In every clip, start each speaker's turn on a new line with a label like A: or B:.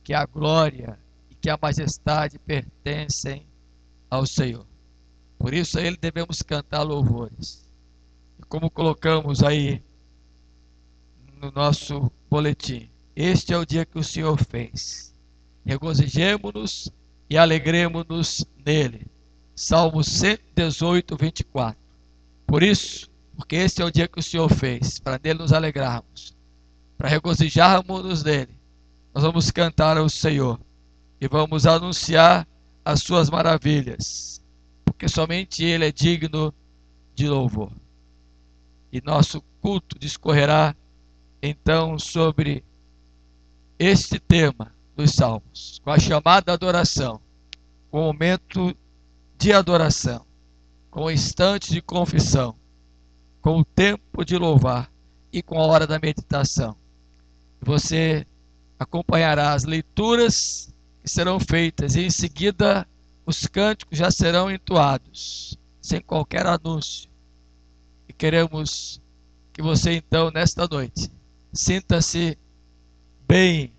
A: que a glória e que a majestade pertencem ao Senhor. Por isso a Ele devemos cantar louvores. E como colocamos aí no nosso boletim, este é o dia que o Senhor fez. Regozijemo-nos e alegremo-nos nele. Salmo 118, 24. Por isso, porque este é o dia que o Senhor fez, para nele nos alegrarmos, para regozijarmos-nos nele, nós vamos cantar ao Senhor e vamos anunciar as suas maravilhas, porque somente Ele é digno de louvor. E nosso culto discorrerá então sobre este tema dos Salmos, com a chamada adoração, com o momento de adoração, com o instante de confissão, com o tempo de louvar e com a hora da meditação. Você acompanhará as leituras que serão feitas e em seguida os cânticos já serão entoados, sem qualquer anúncio. E queremos que você então, nesta noite, sinta-se bem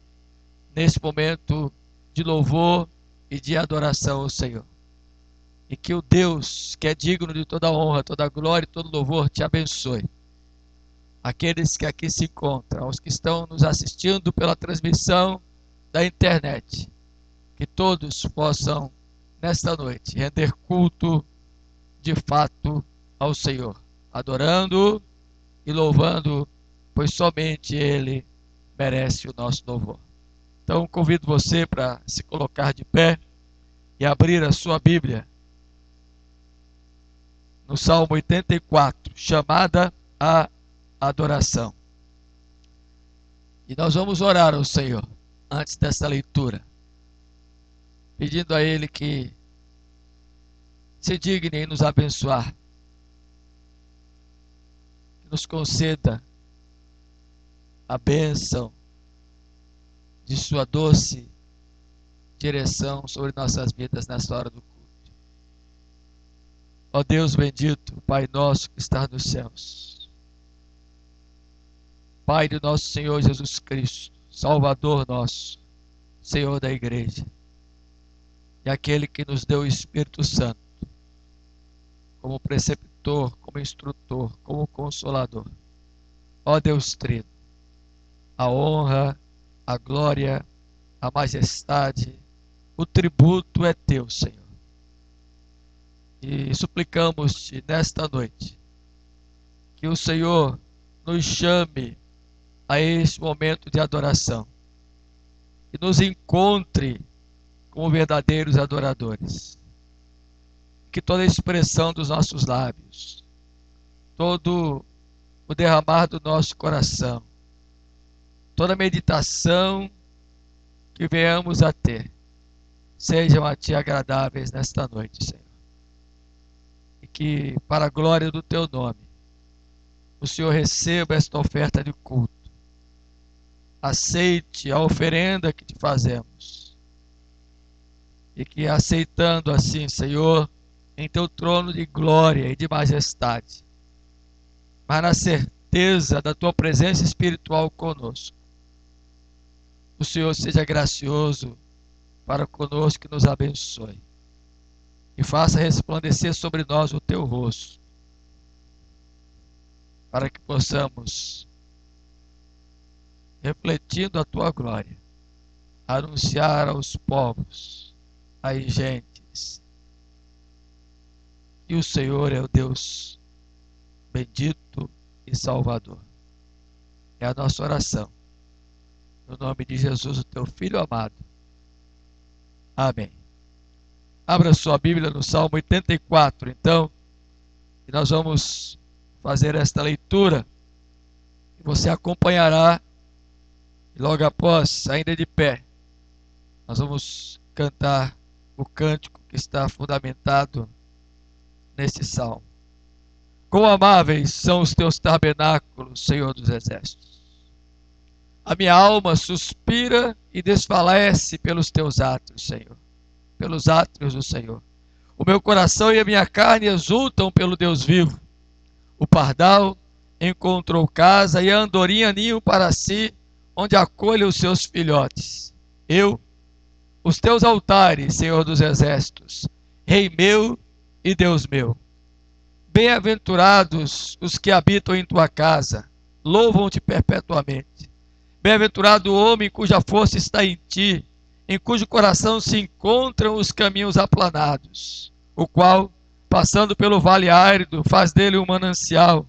A: nesse momento de louvor e de adoração ao Senhor. E que o Deus, que é digno de toda honra, toda glória e todo louvor, te abençoe. Aqueles que aqui se encontram, os que estão nos assistindo pela transmissão da internet, que todos possam, nesta noite, render culto de fato ao Senhor, adorando e louvando, pois somente Ele merece o nosso louvor. Então convido você para se colocar de pé e abrir a sua Bíblia no Salmo 84, chamada a adoração. E nós vamos orar ao Senhor antes dessa leitura, pedindo a Ele que se digne em nos abençoar, que nos conceda a bênção de sua doce direção sobre nossas vidas nessa hora do culto. Ó Deus bendito, Pai nosso que está nos céus, Pai do nosso Senhor Jesus Cristo, Salvador nosso, Senhor da igreja, e aquele que nos deu o Espírito Santo, como preceptor, como instrutor, como consolador. Ó Deus Trino, a honra, a glória, a majestade, o tributo é teu, Senhor. E suplicamos-te nesta noite que o Senhor nos chame a este momento de adoração e nos encontre como verdadeiros adoradores. Que toda a expressão dos nossos lábios, todo o derramar do nosso coração, toda a meditação que venhamos a ter, sejam a Ti agradáveis nesta noite, Senhor. E que, para a glória do Teu nome, o Senhor receba esta oferta de culto. Aceite a oferenda que Te fazemos. E que, aceitando assim, Senhor, em Teu trono de glória e de majestade, mas na certeza da Tua presença espiritual conosco, o Senhor seja gracioso para conosco e nos abençoe. E faça resplandecer sobre nós o Teu rosto, para que possamos, refletindo a Tua glória, anunciar aos povos, às gentes, que o Senhor é o Deus bendito e Salvador. É a nossa oração. No nome de Jesus, o Teu Filho amado. Amém. Abra sua Bíblia no Salmo 84, então, e nós vamos fazer esta leitura. E você acompanhará, e logo após, ainda de pé, nós vamos cantar o cântico que está fundamentado neste salmo. Quão amáveis são os Teus tabernáculos, Senhor dos exércitos! A minha alma suspira e desfalece pelos Teus átrios, Senhor. Pelos átrios do Senhor. O meu coração e a minha carne exultam pelo Deus vivo. O pardal encontrou casa e a andorinha ninho para si, onde acolhe os seus filhotes. eu, os teus altares, Senhor dos exércitos, Rei meu e Deus meu. Bem-aventurados os que habitam em tua casa, louvam-te perpetuamente. Bem-aventurado o homem cuja força está em ti, em cujo coração se encontram os caminhos aplanados, o qual, passando pelo vale árido, faz dele um manancial,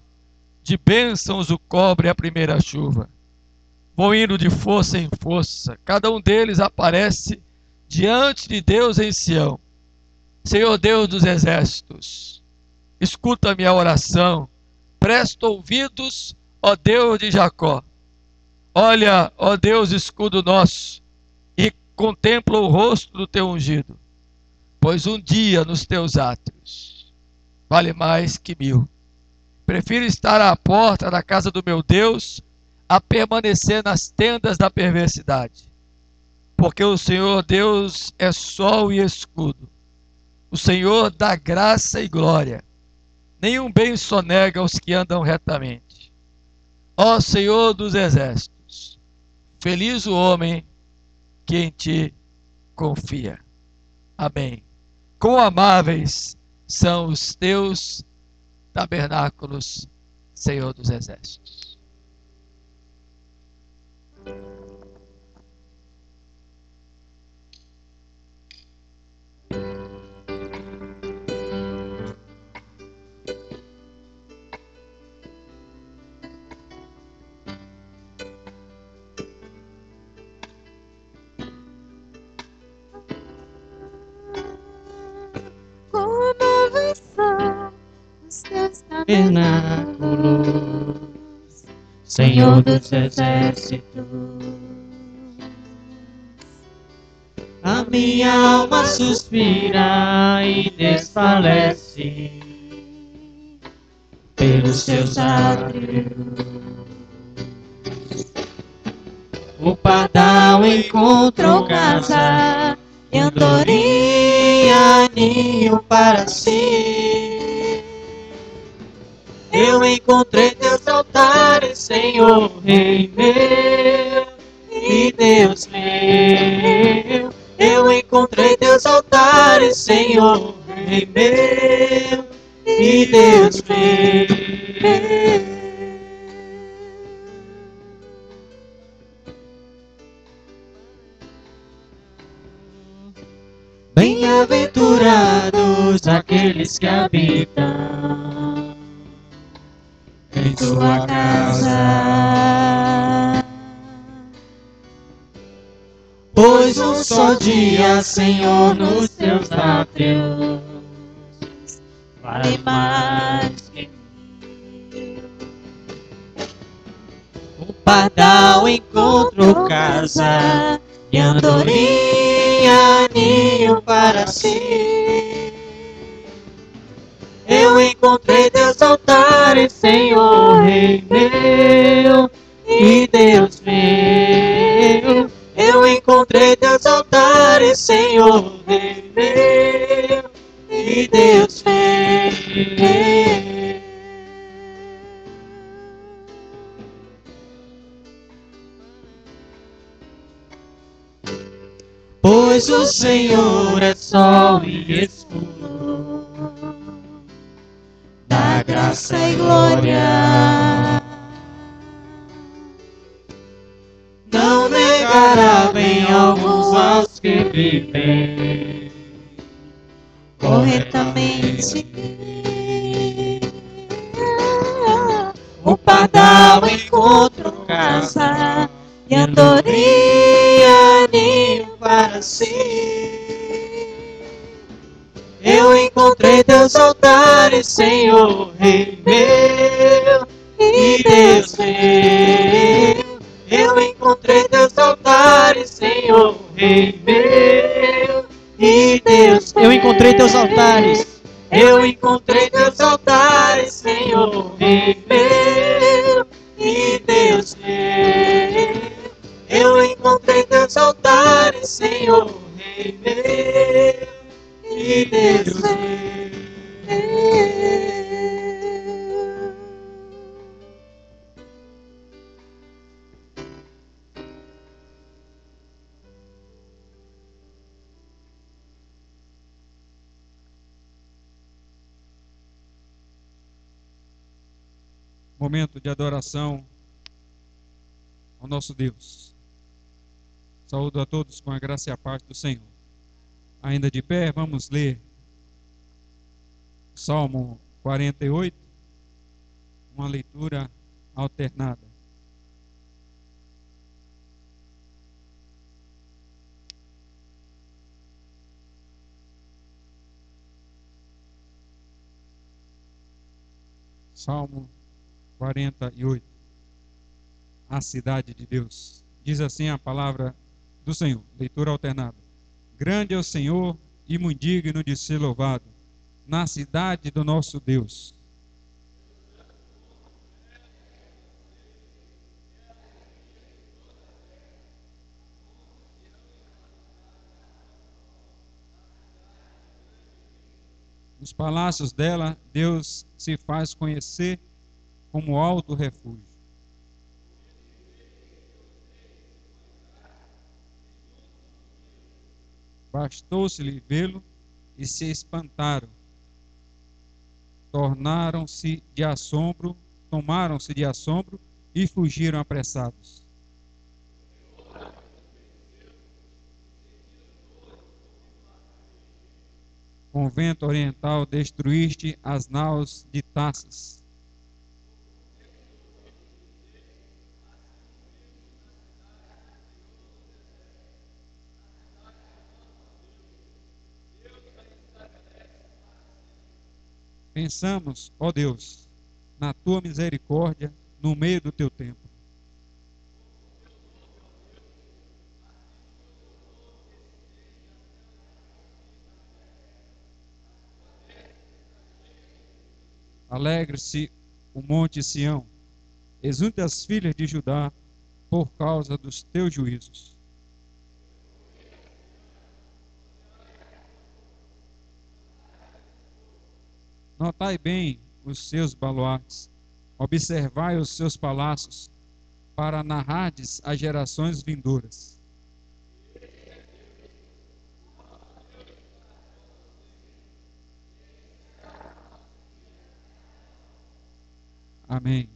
A: de bênçãos o cobre a primeira chuva. Vão indo de força em força, cada um deles aparece diante de Deus em Sião. Senhor Deus dos exércitos, escuta a minha oração, presta ouvidos, ó Deus de Jacó. Olha, ó Deus, escudo nosso, e contempla o rosto do teu ungido, pois um dia nos teus átrios vale mais que 1000. Prefiro estar à porta da casa do meu Deus a permanecer nas tendas da perversidade, porque o Senhor Deus é sol e escudo, o Senhor dá graça e glória, nenhum bem sonega aos que andam retamente. Ó Senhor dos exércitos, feliz o homem que em ti confia. Amém. Quão amáveis são os teus tabernáculos, Senhor dos exércitos.
B: Tabernáculos, Senhor dos exércitos. A minha alma suspira e desfalece pelos seus átrios. O pardal encontrou casa e andorinha ninho para si. Eu encontrei teus altares, Senhor, Rei meu e Deus meu. Eu encontrei teus altares, Senhor, Rei meu e Deus meu. Bem-aventurados aqueles que habitam em tua casa, pois um só dia, Senhor, nos teus átrios vale mais que 1000. O pardal encontrou casa e andorinha ninho para si. Eu encontrei teus altares, Senhor, Rei meu e Deus meu. Eu encontrei teus altares, Senhor, Rei meu e Deus meu. Pois o Senhor é sol e escudo, dá graça e glória. Não negará bem alguns aos que vivem corretamente. O pardal encontrou casa e andorinha ninho para si. Eu encontrei teus altares, Senhor, Rei meu e Deus meu. Eu encontrei teus altares, Senhor, Rei meu e Deus meu. Eu encontrei teus altares. Eu encontrei teus altares, Senhor, Rei meu e Deus meu. Eu encontrei teus altares, Senhor, Rei meu e Deus meu.
C: momento de adoração ao nosso Deus. Saúdo a todos com a graça e a paz do Senhor. Ainda de pé, vamos ler Salmo 48, uma leitura alternada. Salmo 48, a cidade de Deus. Diz assim a palavra do Senhor, leitura alternada. Grande é o Senhor e muito digno de ser louvado, na cidade do nosso Deus. Nos palácios dela, Deus se faz conhecer como alto refúgio. Bastou-se-lhe vê-lo e se espantaram. Tomaram-se de assombro e fugiram apressados. Com o vento oriental destruíste as naus de Tarsas. Pensamos, ó Deus, na tua misericórdia no meio do teu templo. Alegre-se o monte Sião, exulte as filhas de Judá por causa dos teus juízos. Notai bem os seus baluartes, observai os seus palácios, para narrardes às gerações vindouras. Amém.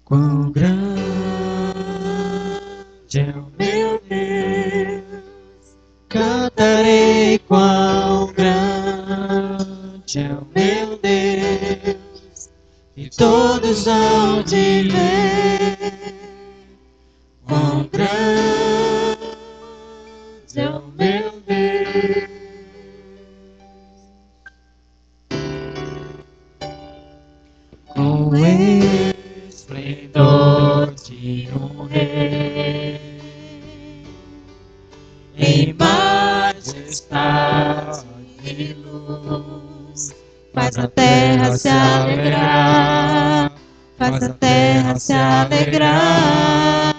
B: Quão grande é o meu Deus, cantarei quão grande é o meu Deus, e todos hão de ver quão grande é o meu Deus. Com esplendor de um rei, em majestade e luz, faz a terra se alegrar, faz a terra se alegrar.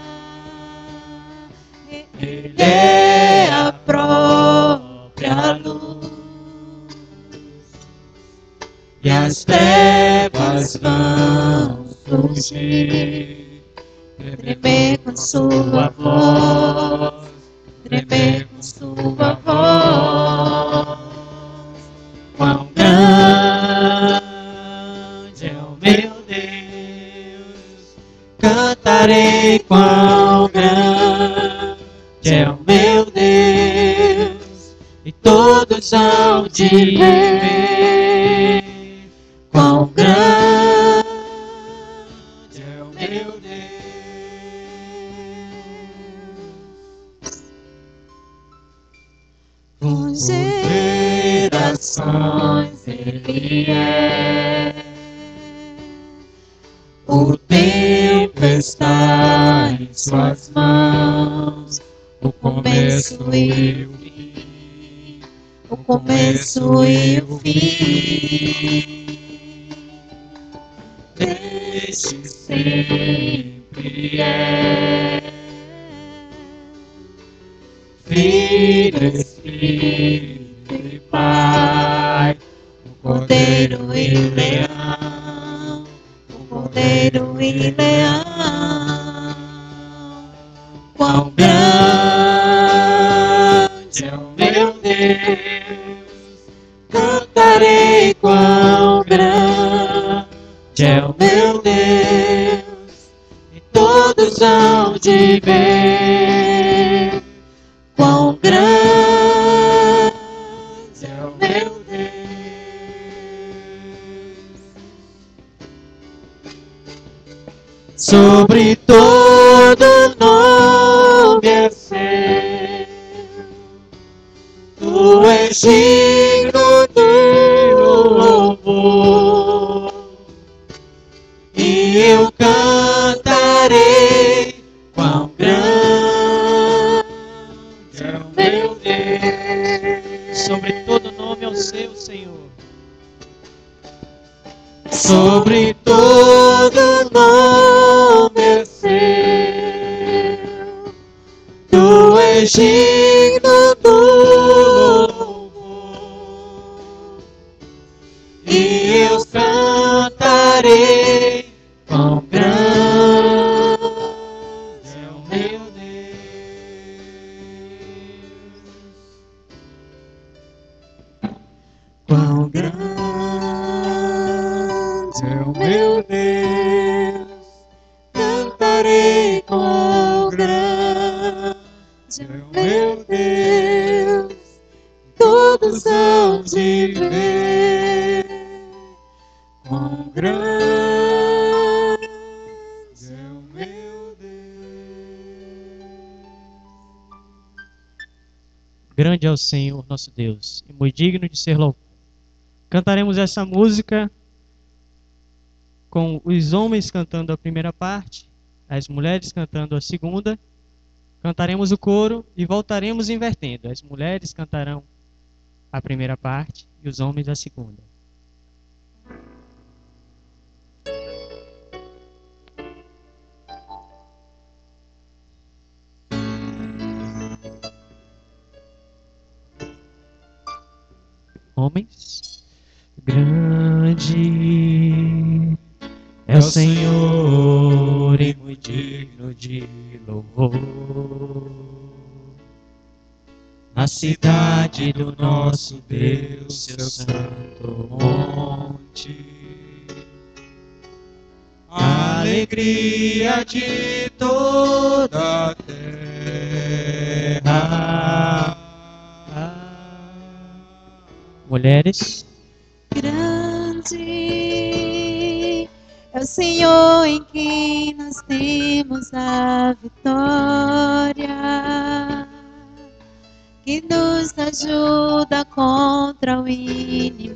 B: Ele é a própria luz, e as trevas vão fugir, tremer com sua voz, tremer com sua voz. Quão grande é o meu Deus, cantarei quão grande é o meu Deus, e todos hão de ver quão grande é o meu Deus. Por gerações Ele é, o tempo está em suas mãos, o começo e o fim, o começo e o fim. Desde sempre é Filho, Espírito e Pai, o Cordeiro e Leão, o Cordeiro e Leão. Quão grande é o meu Deus, cantarei quão grande é o meu Deus, e todos hão de ver quão grande é o meu Deus. Sobre todo nome é seu, tu és digno de louvor, e eu cantarei quão grande é o meu Deus.
D: Sobre todo nome é o seu, Senhor.
B: Sobre todo nome é seu, tu és digno do louvor, e eu cantarei quão grande é o meu Deus. Quão grande é o meu Deus, cantarei quão grande é o meu Deus, todos hão de ver quão grande é o meu Deus.
D: Grande é o Senhor, nosso Deus, e muito digno de ser louvado. Cantaremos essa música com os homens cantando a primeira parte, as mulheres cantando a segunda. Cantaremos o coro e voltaremos invertendo. As mulheres cantarão a primeira parte e os homens a segunda. Homens. Grande é o Senhor e muito digno de louvor, na cidade do nosso Deus, seu santo monte.
C: A alegria de toda a terra.
D: Mulheres.
E: Grande é o Senhor em quem nós temos a vitória, que nos ajuda contra o inimigo.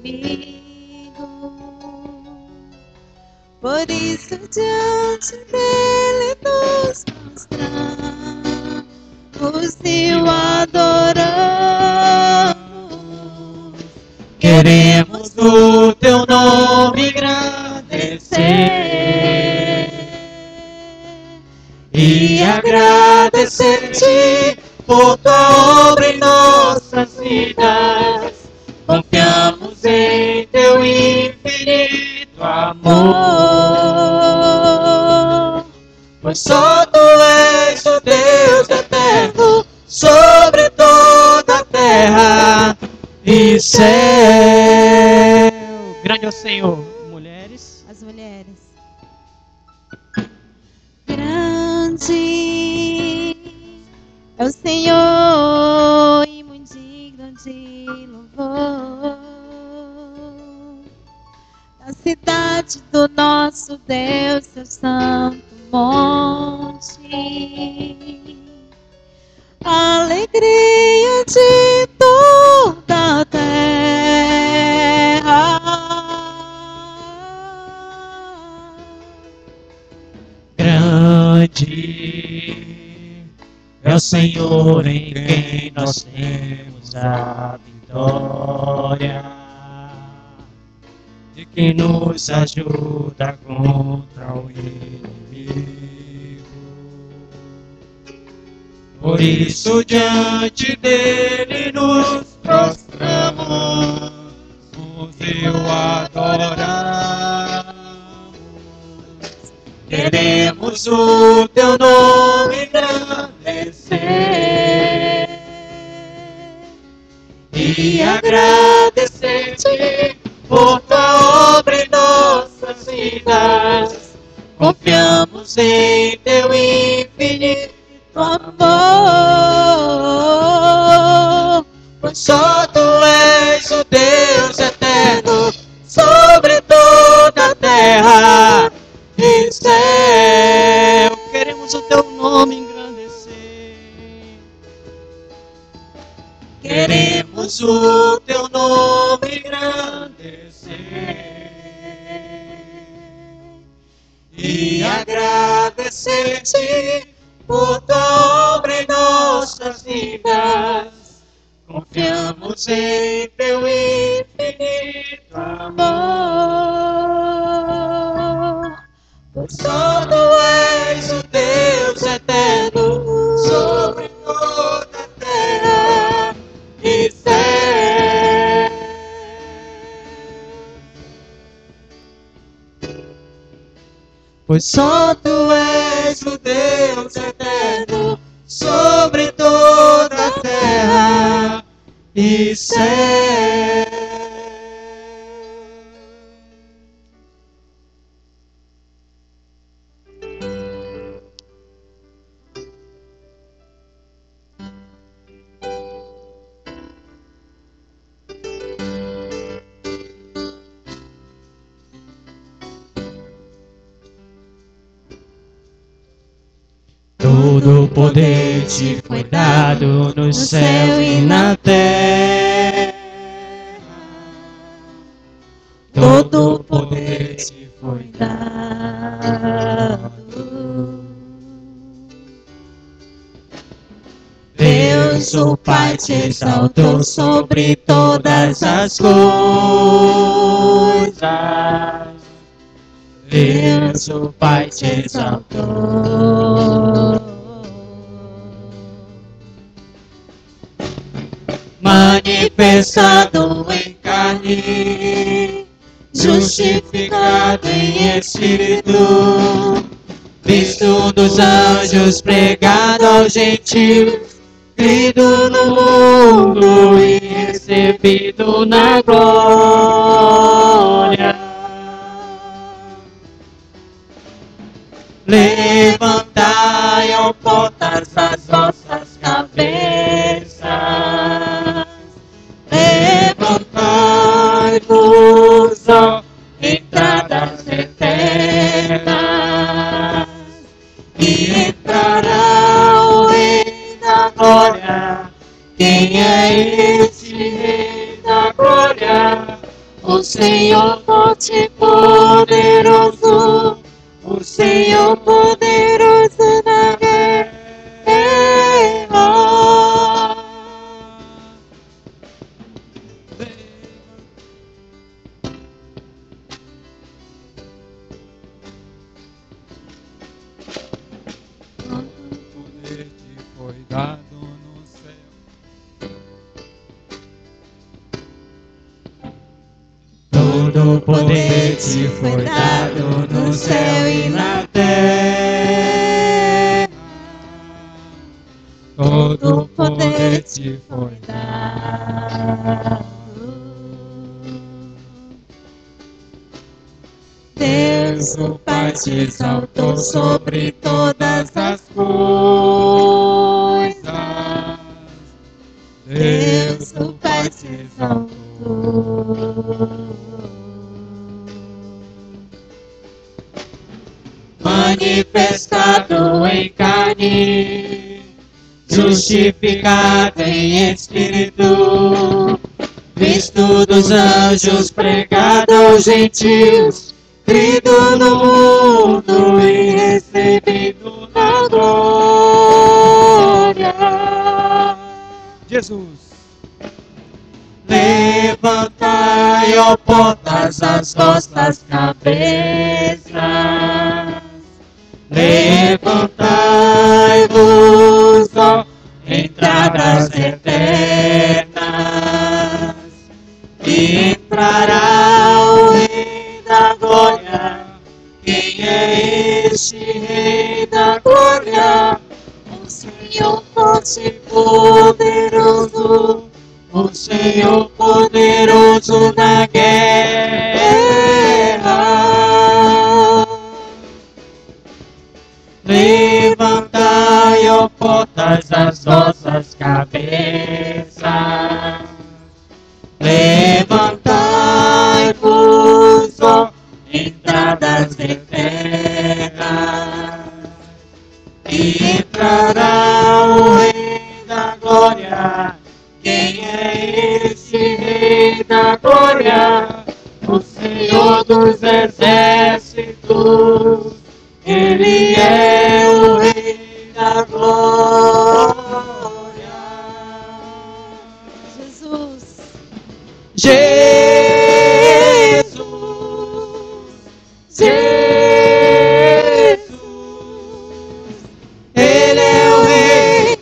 E: Por isso diante dele nos prostramos e o adoramos.
B: Queremos o teu nome engrandecer e agradecer-te por tua obra em nossas vidas. Confiamos em teu infinito amor, pois só tu és o Deus eterno sobre toda a terra e céu.
D: Grande é o Senhor. Mulheres.
E: As mulheres. Grande é o Senhor e muito digno de louvor, na cidade do nosso Deus, seu santo monte. Alegria de toda a terra.
B: Grande é o Senhor em quem nós temos a vitória, de que nos ajuda contra o inimigo. Por Por isso diante dele nos prostramos e o adoramos. Queremos o teu nome engrandecer e agradecer-te por tua obra em nossas vidas. Confiamos em teu infinito amor, pois só tu és o Deus eterno sobre toda a terra e céu. Queremos o teu nome engrandecer. Queremos o teu nome engrandecer e agradecer-te por tua obra em nossas vidas. Confiamos em teu infinito amor, pois só tu és o Deus eterno sobre toda a terra e céu. Pois só tu és o Deus eterno sobre toda a terra e céu. Todo poder te foi dado no céu e na terra. Todo poder te foi dado. Deus, o Pai, te exaltou sobre todas as coisas. Deus, o Pai, te exaltou. Manifestado em carne, justificado em espírito, visto dos anjos, pregado aos gentios, crido no mundo e recebido na glória. Levantai, ó portas, as vossas cabeças. Levantai-vos, ó entradas eternas, e entrará o Rei da Glória. Quem é esse Rei da Glória? O Senhor forte e poderoso, o Senhor poderoso na guerra. Todo poder te foi dado no céu e na terra. Todo poder te foi dado. Deus, o Pai, te exaltou sobre todas as coisas. Deus, o Pai, te exaltou. Manifestado em carne, justificado em espírito, visto dos anjos, pregado aos gentios, crido no mundo e recebido na glória.
C: Jesus.
B: Levantai, ó portas, as vossas cabeças. Levantai-vos, ó portas eternas e entrará o Rei da Glória. Quem é este Rei da Glória? O Senhor forte e poderoso, o Senhor poderoso na guerra. Levantai, ó portas, as vossas cabeças. Levantai-vos, ó entradas eternas, e entrará o Rei da Glória. Quem é esse Rei da Glória? O Senhor dos Exércitos. Ele é o Rei da Glória.
E: Jesus.
B: Jesus, Jesus, Ele é o Rei,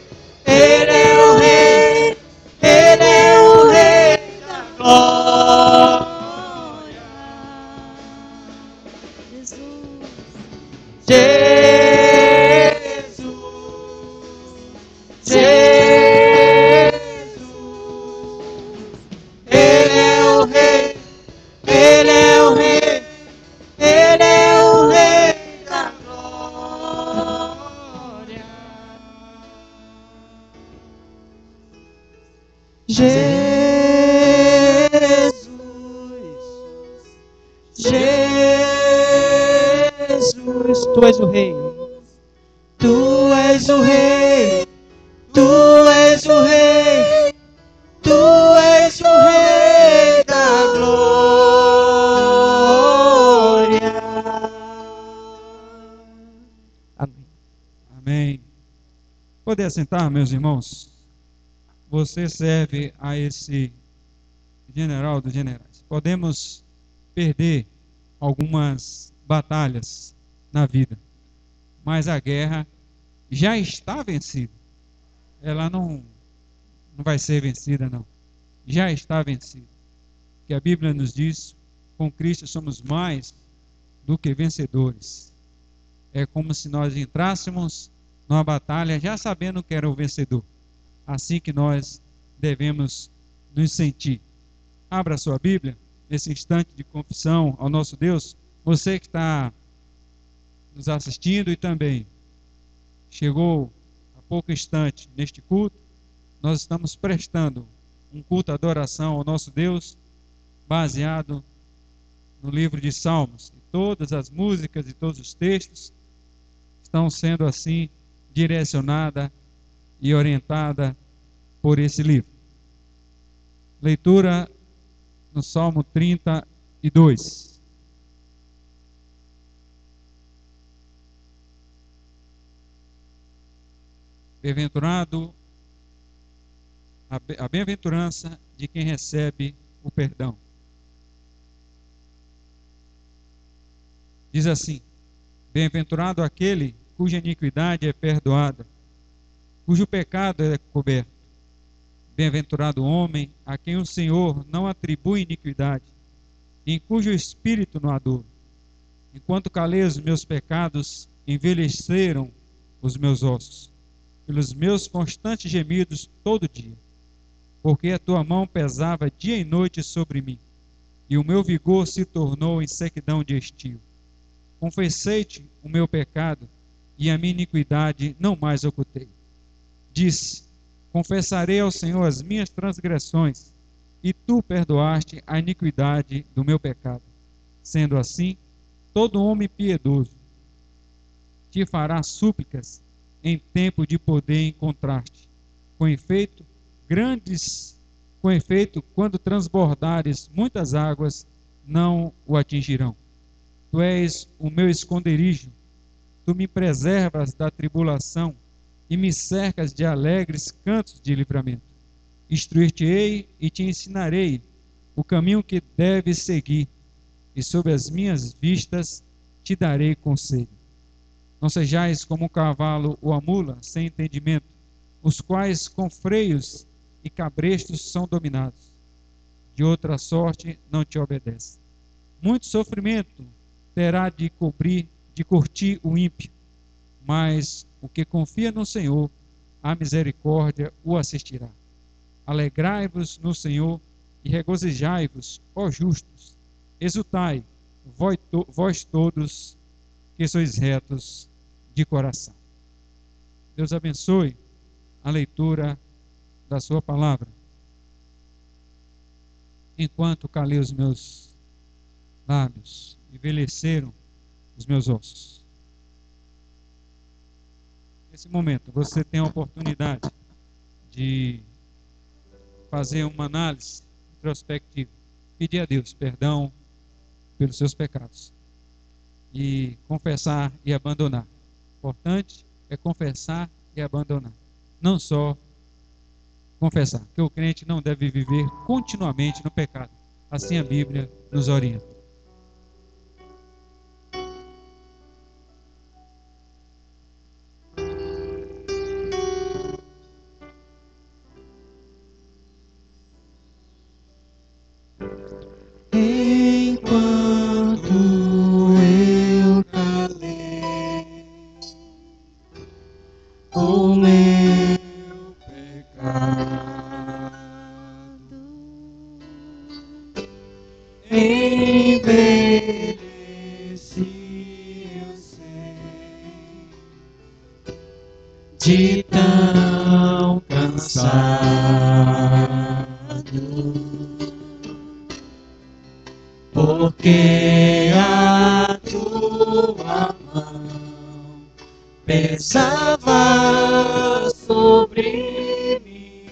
B: Ele é o Rei, Ele é o Rei da Glória.
E: Jesus.
B: Jesus, Jesus, Ele é o Rei, Ele é o Rei, Ele é o Rei da Glória. Jesus,
D: Tu és o Rei.
B: Tu és o Rei, Tu és o Rei, Tu és o Rei da Glória.
D: Amém.
C: Amém. Poder assentar, meus irmãos? Você serve a esse general dos generais. Podemos perder algumas batalhas na vida, mas a guerra já está vencida. Ela não vai ser vencida, não. Já está vencida. Que a Bíblia nos diz, com Cristo somos mais do que vencedores. É como se nós entrássemos numa batalha já sabendo que era o vencedor. Assim que nós devemos nos sentir. Abra sua Bíblia, nesse instante de confissão ao nosso Deus. Você que está nos assistindo e também chegou há pouco instante neste culto, nós estamos prestando um culto de adoração ao nosso Deus, baseado no livro de Salmos. E todas as músicas e todos os textos estão sendo assim direcionada e orientada por esse livro. Leitura no Salmo 32. Bem-aventurado, a bem-aventurança de quem recebe o perdão. Diz assim: bem-aventurado aquele cuja iniquidade é perdoada, cujo pecado é coberto. Bem-aventurado o homem a quem o Senhor não atribui iniquidade, em cujo espírito não há dor. Enquanto calei os meus pecados, envelheceram os meus ossos, pelos meus constantes gemidos todo dia, porque a tua mão pesava dia e noite sobre mim, e o meu vigor se tornou em sequidão de estio. Confessei-te o meu pecado, e a minha iniquidade não mais ocultei. Disse: confessarei ao Senhor as minhas transgressões, e tu perdoaste a iniquidade do meu pecado. Sendo assim, todo homem piedoso te fará súplicas em tempo de poder encontrar-te. Com efeito, quando transbordares muitas águas, não o atingirão. Tu és o meu esconderijo, tu me preservas da tribulação e me cercas de alegres cantos de livramento. Instruir-te-ei e te ensinarei o caminho que deves seguir, e sob as minhas vistas te darei conselho. Não sejais como um cavalo ou a mula sem entendimento, os quais com freios e cabrestos são dominados. De outra sorte não te obedece. Muito sofrimento terá de curtir o ímpio, mas o que confia no Senhor, a misericórdia o assistirá. Alegrai-vos no Senhor e regozijai-vos, ó justos. Exultai, vós todos que sois retos de coração. Deus abençoe a leitura da sua palavra. Enquanto calei os meus lábios, envelheceram os meus ossos. Nesse momento, você tem a oportunidade de fazer uma análise introspectiva, pedir a Deus perdão pelos seus pecados e confessar e abandonar. O importante é confessar e abandonar, não só confessar, porque o crente não deve viver continuamente no pecado. Assim a Bíblia nos orienta.
B: Enquanto eu calei o meu pecado, envelheci, eu sei, de tão cansado, porque a tua mão pesava sobre mim,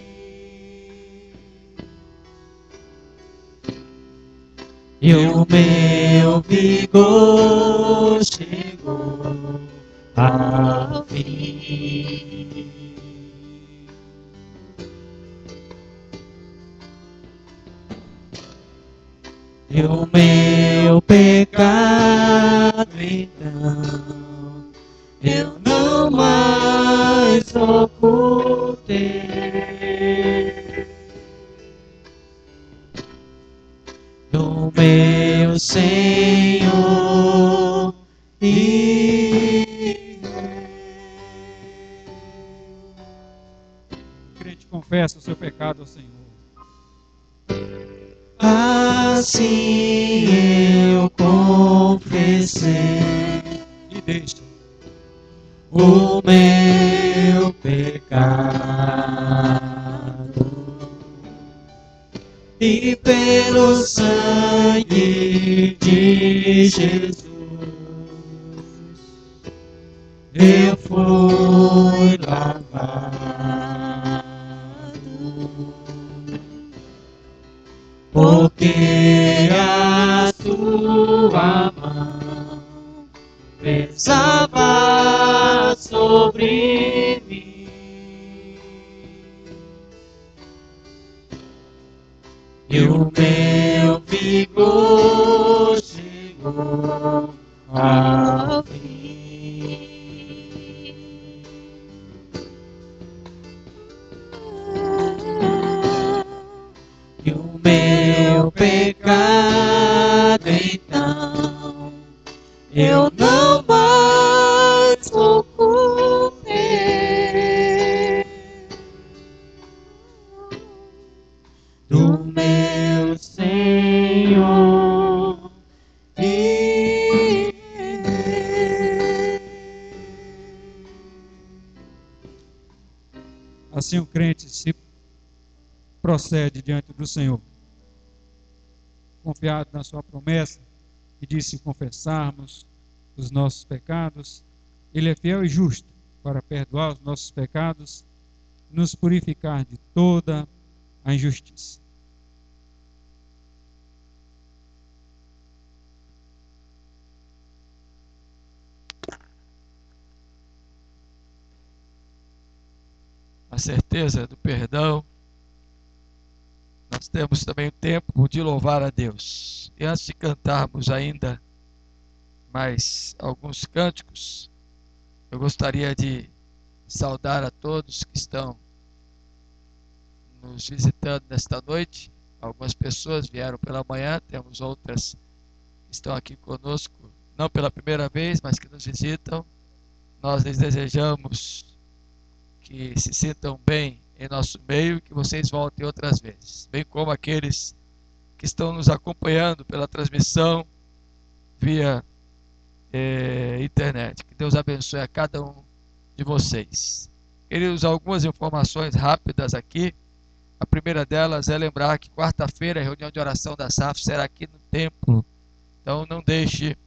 B: e o meu vigor chegou ao fim. E o meu pecado, então, eu não mais ocultei. Do meu Senhor e
C: O crente confessa o seu pecado ao Senhor.
B: assim eu confessei
C: E deixa
B: o meu pecado, e pelo sangue de Jesus eu fui lavado, porque a sua mão pesava sobre mim, e o meu vigor chegou ao fim. E o meu pecado, então, eu não mais ocultei. Do meu Senhor e
C: assim o crente se procede diante do Senhor, confiado na sua promessa, que diz: se confessarmos os nossos pecados, Ele é fiel e justo para perdoar os nossos pecados e nos purificar de toda a injustiça.
A: A certeza do perdão, nós temos também o tempo de louvar a Deus. E antes de cantarmos ainda mais alguns cânticos, eu gostaria de saudar a todos que estão nos visitando nesta noite. Algumas pessoas vieram pela manhã, temos outras que estão aqui conosco, não pela primeira vez, mas que nos visitam. Nós lhes desejamos que se sintam bem em nosso meio e que vocês voltem outras vezes, bem como aqueles que estão nos acompanhando pela transmissão via internet. Que Deus abençoe a cada um de vocês. Queria usar algumas informações rápidas aqui. A primeira delas é lembrar que quarta-feira a reunião de oração da SAF será aqui no templo. Então não deixe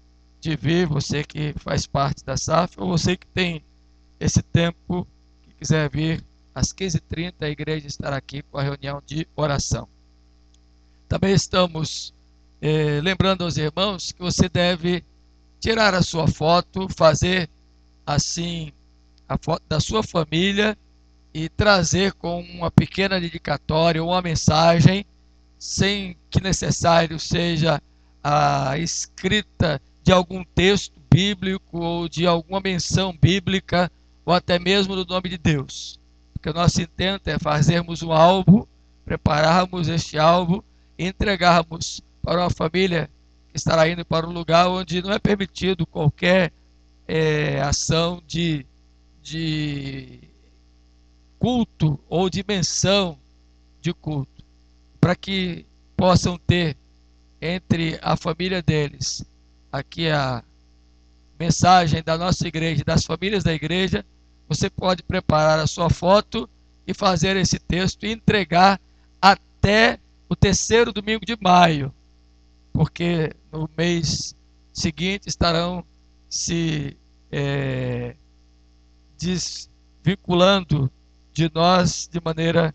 A: de vir, você que faz parte da SAF, ou você que tem esse tempo, que quiser vir às 15h30, a igreja estará aqui com a reunião de oração. Também estamos lembrando aos irmãos que você deve tirar a sua foto, fazer assim a foto da sua família e trazer com uma pequena dedicatória, uma mensagem, sem que necessário seja a escrita de algum texto bíblico ou de alguma menção bíblica ou até mesmo do nome de Deus. Porque o nosso intento é fazermos um álbum, prepararmos este álbum e entregarmos para uma família que estará indo para um lugar onde não é permitido qualquer ação de culto ou de menção de culto, para que possam ter entre a família deles aqui a mensagem da nossa igreja, das famílias da igreja. Você pode preparar a sua foto e fazer esse texto e entregar até o 3º domingo de maio, porque no mês seguinte estarão se desvinculando de nós de maneira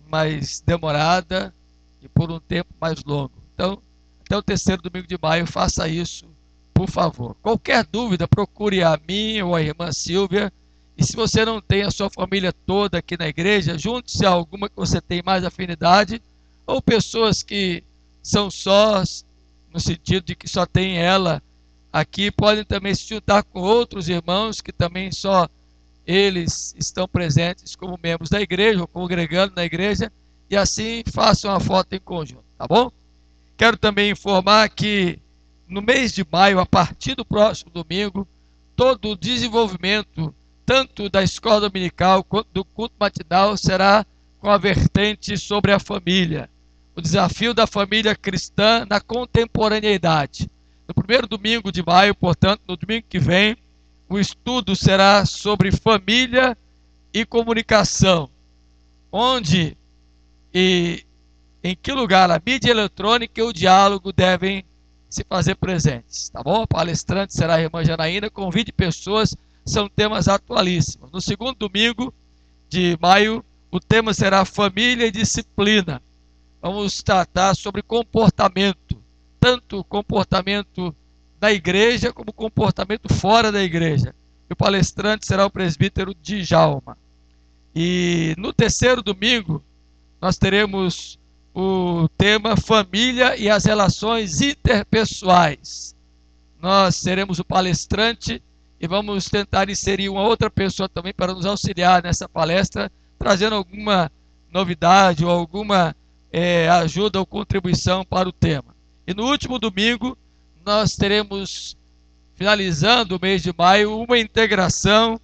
A: mais demorada e por um tempo mais longo. Então, até o 3º domingo de maio, faça isso, por favor. Qualquer dúvida, procure a mim ou a irmã Silvia. E se você não tem a sua família toda aqui na igreja, junte-se a alguma que você tem mais afinidade, ou pessoas que são sós, no sentido de que só tem ela aqui, podem também se juntar com outros irmãos que também só eles estão presentes como membros da igreja, ou congregando na igreja, e assim façam a foto em conjunto, tá bom? Quero também informar que no mês de maio, a partir do próximo domingo, todo o desenvolvimento, tanto da escola dominical quanto do culto matinal, será com a vertente sobre a família. O desafio da família cristã na contemporaneidade. No primeiro domingo de maio, portanto, no domingo que vem, o estudo será sobre família e comunicação. Onde e em que lugar a mídia eletrônica e o diálogo devem se fazer presentes, tá bom? A palestrante será a irmã Janaína. Convide pessoas, são temas atualíssimos. No segundo domingo de maio, o tema será família e disciplina. Vamos tratar sobre comportamento, tanto comportamento da igreja como comportamento fora da igreja. E o palestrante será o presbítero Djalma. E no 3º domingo, nós teremos o tema família e as relações interpessoais. Nós teremos o palestrante e vamos tentar inserir uma outra pessoa também para nos auxiliar nessa palestra, trazendo alguma novidade ou alguma ajuda ou contribuição para o tema. E no último domingo, nós teremos, finalizando o mês de maio, uma integração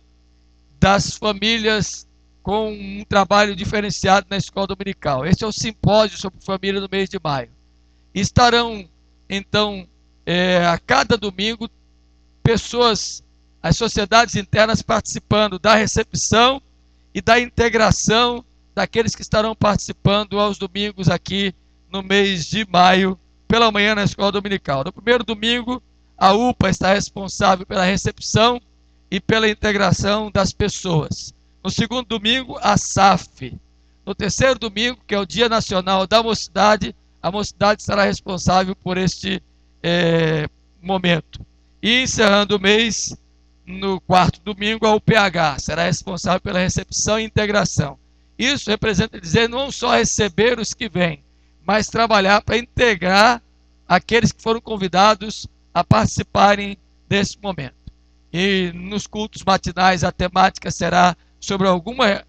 A: das famílias com um trabalho diferenciado na escola dominical. Este é o simpósio sobre família no mês de maio. Estarão, então, a cada domingo, pessoas, as sociedades internas participando da recepção e da integração daqueles que estarão participando aos domingos aqui no mês de maio, pela manhã na escola dominical. No primeiro domingo, a UPA está responsável pela recepção e pela integração das pessoas. No segundo domingo, a SAF. No 3º domingo, que é o Dia Nacional da Mocidade, a mocidade será responsável por este momento. E encerrando o mês, no 4º domingo, a UPH será responsável pela recepção e integração. Isso representa dizer não só receber os que vêm, mas trabalhar para integrar aqueles que foram convidados a participarem desse momento. E nos cultos matinais, a temática será sobre alguma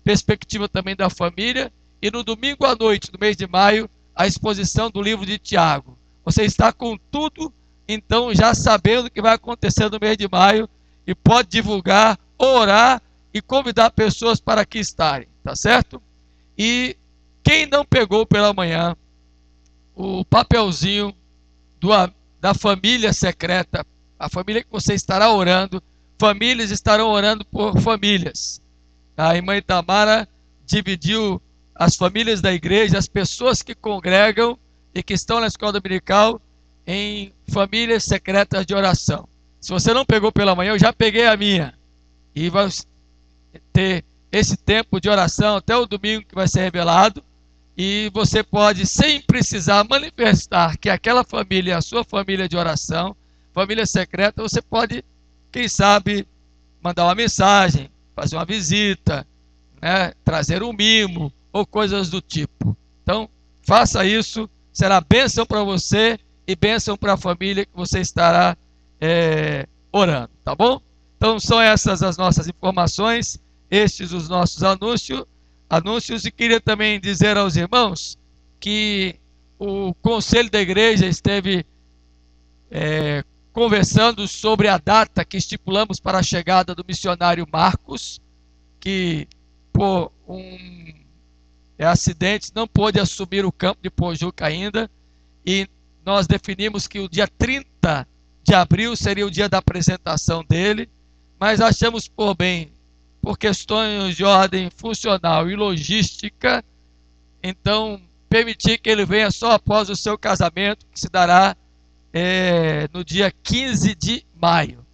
A: perspectiva também da família. E no domingo à noite, do mês de maio, a exposição do livro de Tiago. Você está com tudo, então, já sabendo o que vai acontecer no mês de maio, e pode divulgar, orar e convidar pessoas para aqui estarem, tá certo? E quem não pegou pela manhã o papelzinho da família secreta, a família que você estará orando, famílias estarão orando por famílias. A irmã Itamara dividiu as famílias da igreja, as pessoas que congregam e que estão na escola dominical, em famílias secretas de oração. Se você não pegou pela manhã, eu já peguei a minha. E vai ter esse tempo de oração até o domingo que vai ser revelado. E você pode, sem precisar manifestar que aquela família é a sua família de oração, família secreta, você pode, quem sabe, mandar uma mensagem, fazer uma visita, né, trazer um mimo ou coisas do tipo. Então, faça isso, será bênção para você e bênção para a família que você estará orando, tá bom? Então, são essas as nossas informações, estes os nossos anúncios, e queria também dizer aos irmãos que o conselho da igreja esteve conversando sobre a data que estipulamos para a chegada do missionário Marcos, que por acidente não pôde assumir o campo de Pojuca ainda, e nós definimos que o dia 30 de abril seria o dia da apresentação dele, mas achamos por bem, por questões de ordem funcional e logística, então permitir que ele venha só após o seu casamento, que se dará no dia 15 de maio.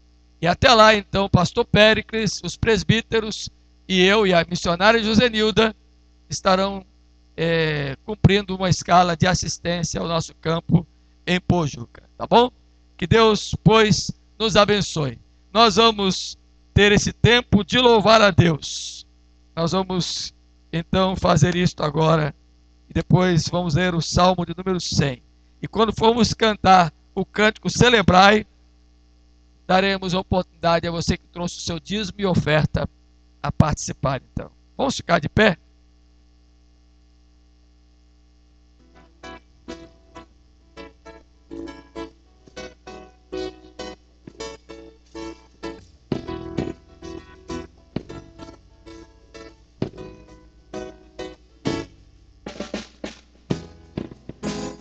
A: E até lá, então, o pastor Péricles, os presbíteros e eu e a missionária Josenilda estarão cumprindo uma escala de assistência ao nosso campo em Pojuca, tá bom? Que Deus, pois, nos abençoe. Nós vamos ter esse tempo de louvar a Deus. Nós vamos, então, fazer isto agora, e depois vamos ler o Salmo de número 100. E quando formos cantar o cântico Celebrai, daremos a oportunidade a você que trouxe o seu dízimo e oferta a participar, então. Vamos ficar de pé?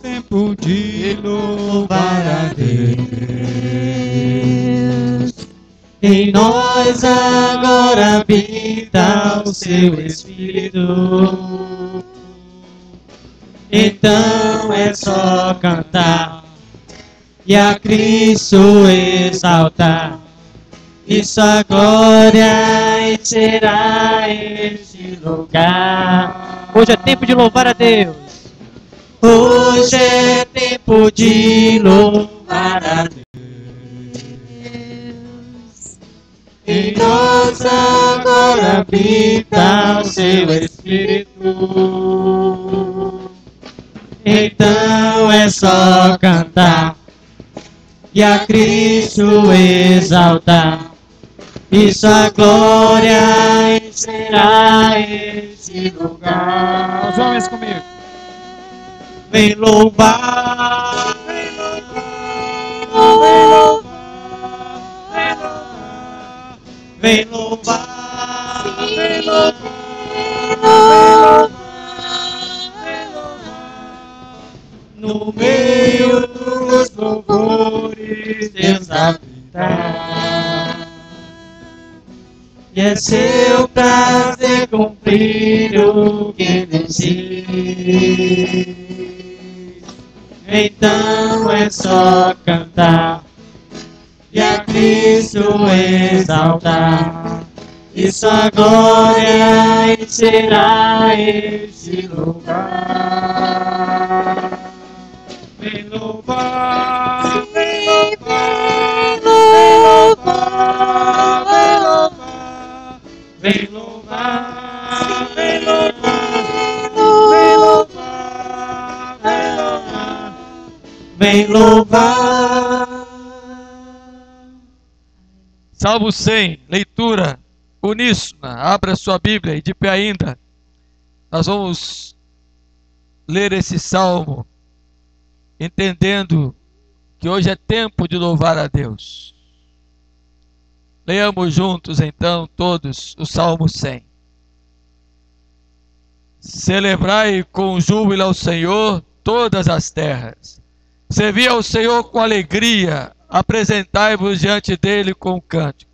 C: Tempo de louvar a Deus.
B: Em nós agora habita o seu Espírito. Então é só cantar e a Cristo exaltar, e sua glória encherá este lugar.
D: Hoje é tempo de louvar a Deus.
B: Hoje é tempo de louvar a Deus. Em nós agora habita o seu Espírito. Então é só cantar e a Cristo exaltar, e sua glória encherá este lugar.
C: Os homens comigo.
B: Vem louvar, vem louvar, vem louvar, vem louvar, vem louvar, no meio dos louvores Deus habita. E é seu prazer cumprir o que ele diz. Então é só cantar e a Cristo exaltar, e sua glória encherá este lugar. Vem louvar, vem louvar, vem louvar, vem louvar, vem louvar, vem louvar, vem louvar, vem louvar.
A: Salmo 100, leitura uníssona. Abra sua Bíblia e de pé ainda, nós vamos ler esse salmo, entendendo que hoje é tempo de louvar a Deus. Leamos juntos então todos o Salmo 100. Celebrai com júbilo ao Senhor todas as terras. Servi ao Senhor com alegria, apresentai-vos diante dele com cântico.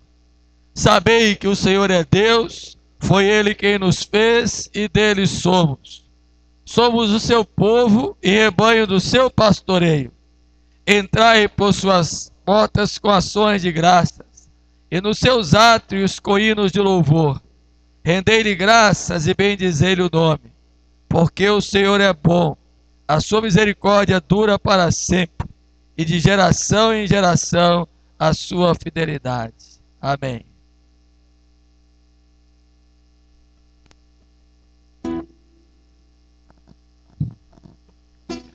A: Sabei que o Senhor é Deus, foi ele quem nos fez e dele somos. Somos o seu povo e rebanho do seu pastoreio. Entrai por suas portas com ações de graças, e nos seus átrios com hinos de louvor. Rendei-lhe graças e bendizei-lhe o nome, porque o Senhor é bom, a sua misericórdia dura para sempre, e de geração em geração a sua fidelidade. Amém.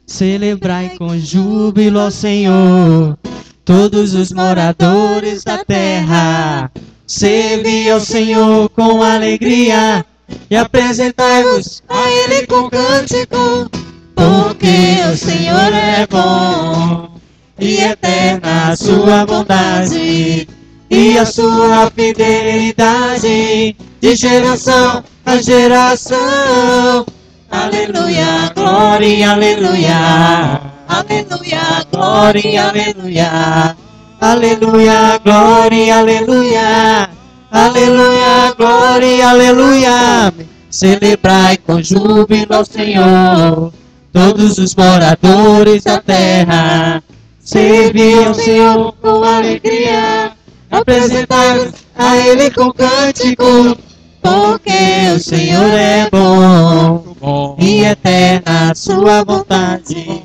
B: Celebrai com júbilo ao Senhor, todos os moradores da terra. Servi ao Senhor com alegria e apresentai-vos a Ele com cântico, porque o Senhor é bom e eterna a sua bondade e a sua fidelidade de geração a geração. Aleluia, glória, aleluia. Aleluia, glória, aleluia. Aleluia, glória, aleluia. Aleluia, glória, aleluia. Celebrai com júbilo ao Senhor, todos os moradores da terra. Servi ao Senhor com alegria, apresentai-vos a Ele com cântico, porque o Senhor é bom e eterna a sua bondade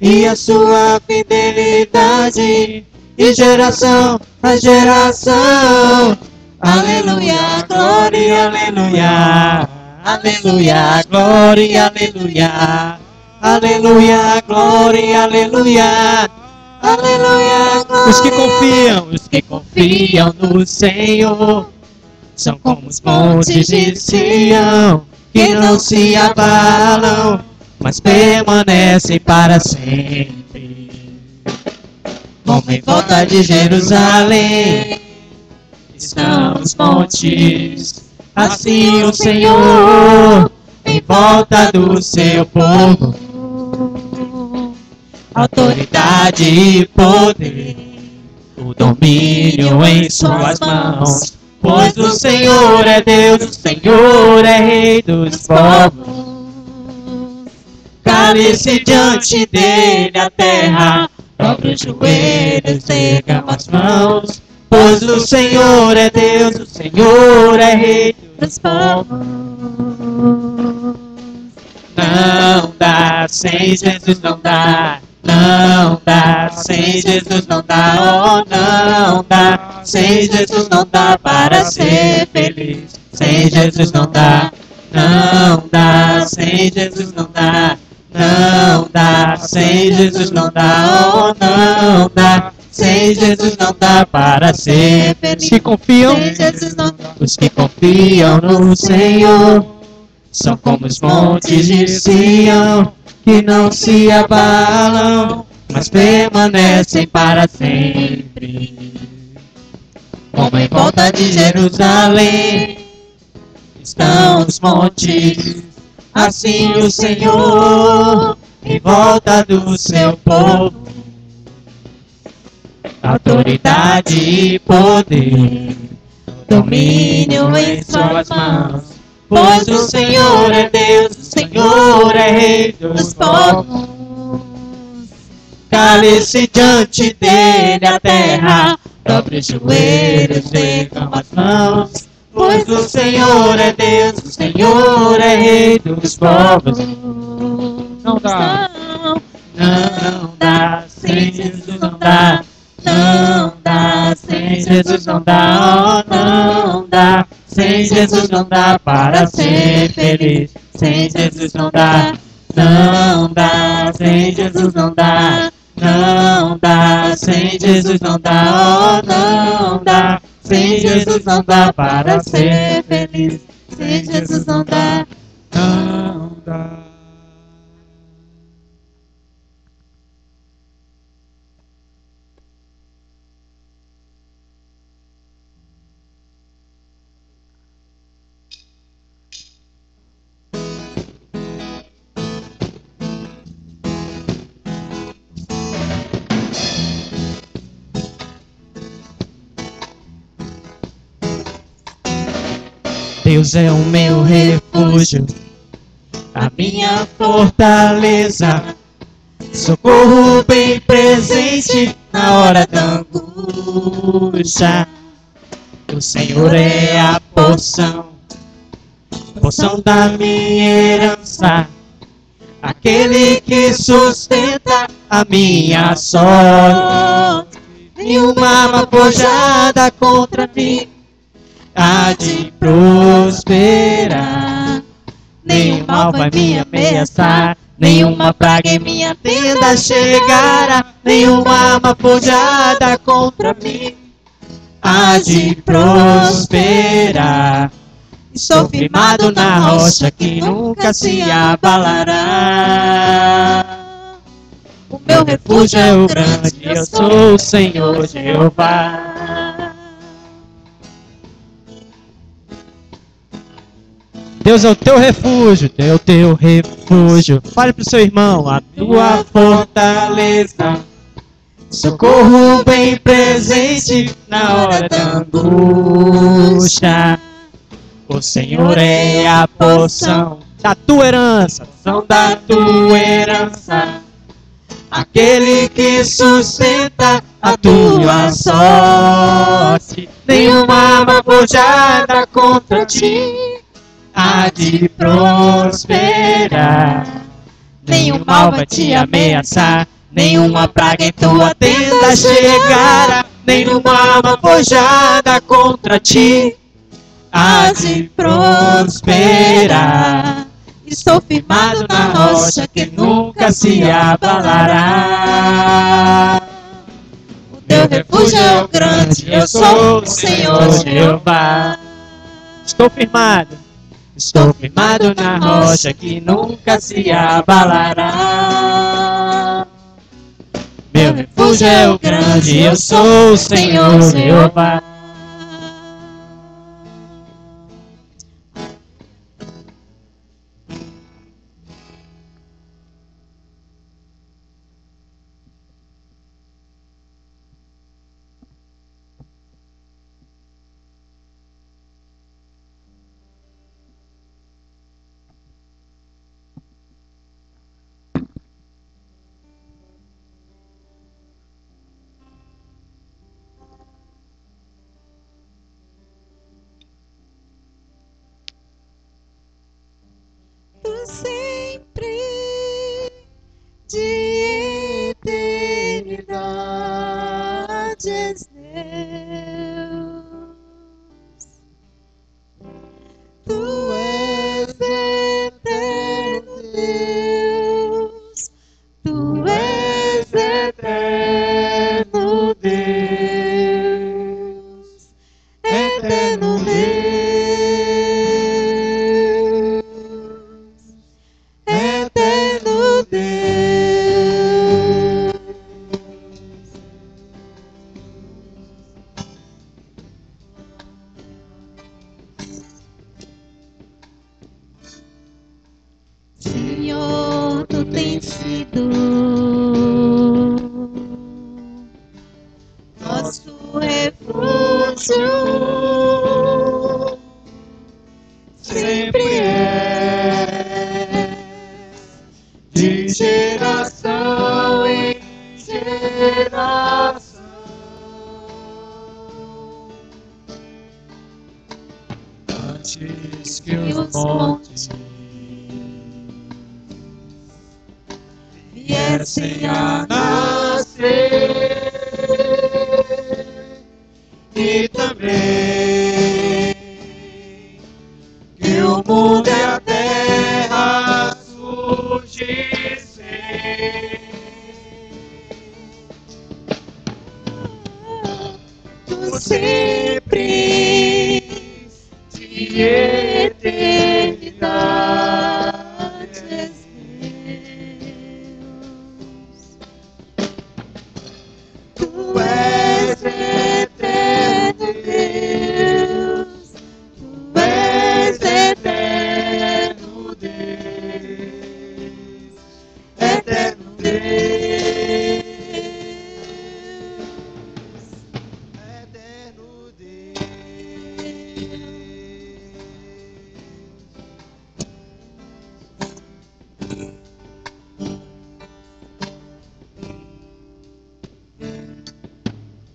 B: e a sua fidelidade de geração a geração. Aleluia, glória, aleluia. Aleluia, glória, aleluia. Aleluia, glória, aleluia. Aleluia, glória. Os que confiam no Senhor são como os montes de Sião, que não se abalam, mas permanecem para sempre. Como em volta de Jerusalém estão os montes, assim o Senhor em volta do seu povo. Autoridade e poder, o domínio em suas mãos. Pois o Senhor é Deus, o Senhor é Rei dos povos. Cale-se diante dele a terra, dobre os joelhos, ergam as mãos. Pois o Senhor é Deus, o Senhor é Rei dos povos. Não dá, sem Jesus não dá. Não dá, sem Jesus não dá, oh não dá, sem Jesus não dá para ser feliz, sem Jesus não dá, não dá, sem Jesus não dá, não dá, sem Jesus não dá, oh não dá, sem Jesus não dá para ser feliz. Os que confiam, os que confiam no Senhor são como os montes de Sião, que não se abalam, mas permanecem para sempre. Como em volta de Jerusalém estão os montes, assim o Senhor em volta do seu povo. Autoridade e poder, domínio em suas mãos. Pois o Senhor é Deus, o Senhor é Rei dos povos. Cale-se diante dele a terra, dobre os joelhos, ergam as mãos. Pois o Senhor é Deus, o Senhor é Rei dos povos. Não dá, não dá, sem Jesus não dá. Não dá, sem Jesus não dá, oh não dá. Sem Jesus não dá para ser feliz, sem Jesus não dá, não dá, sem Jesus não dá, não dá, sem Jesus não dá, oh não dá, Sem Jesus não dá para ser feliz. Sem Jesus não dá.
C: Não dá.
B: Deus é o meu refúgio, a minha fortaleza, socorro bem presente na hora da angústia. O Senhor é a porção da minha herança, aquele que sustenta a minha sorte. Nenhuma arma forjada contra mim há de prosperar, nenhum mal vai me ameaçar, nenhuma praga em minha tenda chegará, nenhuma arma forjada contra mim há de prosperar. Estou firmado na rocha que nunca se abalará. O meu refúgio é o grande, eu sou o Senhor Jeová.
D: Deus é o teu refúgio, é o teu refúgio. Fale pro seu irmão, a
B: Tua fortaleza, socorro bem presente na hora da angústia. O Senhor é a porção
D: da tua herança,
B: da tua herança, aquele que sustenta a tua sorte. Nenhuma arma forjada contra ti há de prosperar, nenhum mal vai te ameaçar, nenhuma praga em tua tenda chegará, nenhuma arma forjada contra ti há de prosperar. Estou firmado na rocha que nunca se abalará. O teu refúgio é o grande, eu sou o Senhor Jeová.
D: estou firmado.
B: Estou firmado na rocha que nunca se abalará. Meu refúgio é o grande, eu sou o Senhor Jeová.
E: Sempre de eternidade és Deus. Tu és eterno Deus. Tu és eterno Deus. Eterno Deus. Senhor, tu tens sido nosso refúgio, sempre é de geração em geração.
B: Antes que os montes viessem a nascer, e também que o mundo e a terra surgissem, tu sempre de eternidade és Deus. Tu és eterno Deus. Tu és eterno Deus. Eterno Deus.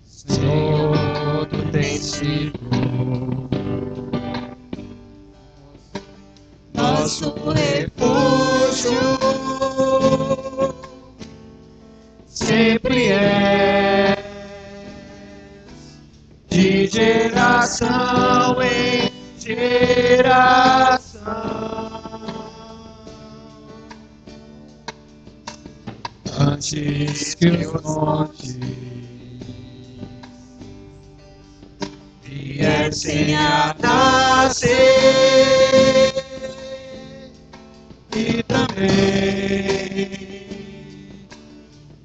B: Senhor, tu tens sido nosso refúgio, sempre és de geração em geração. Antes que os montes viessem a nascer, e também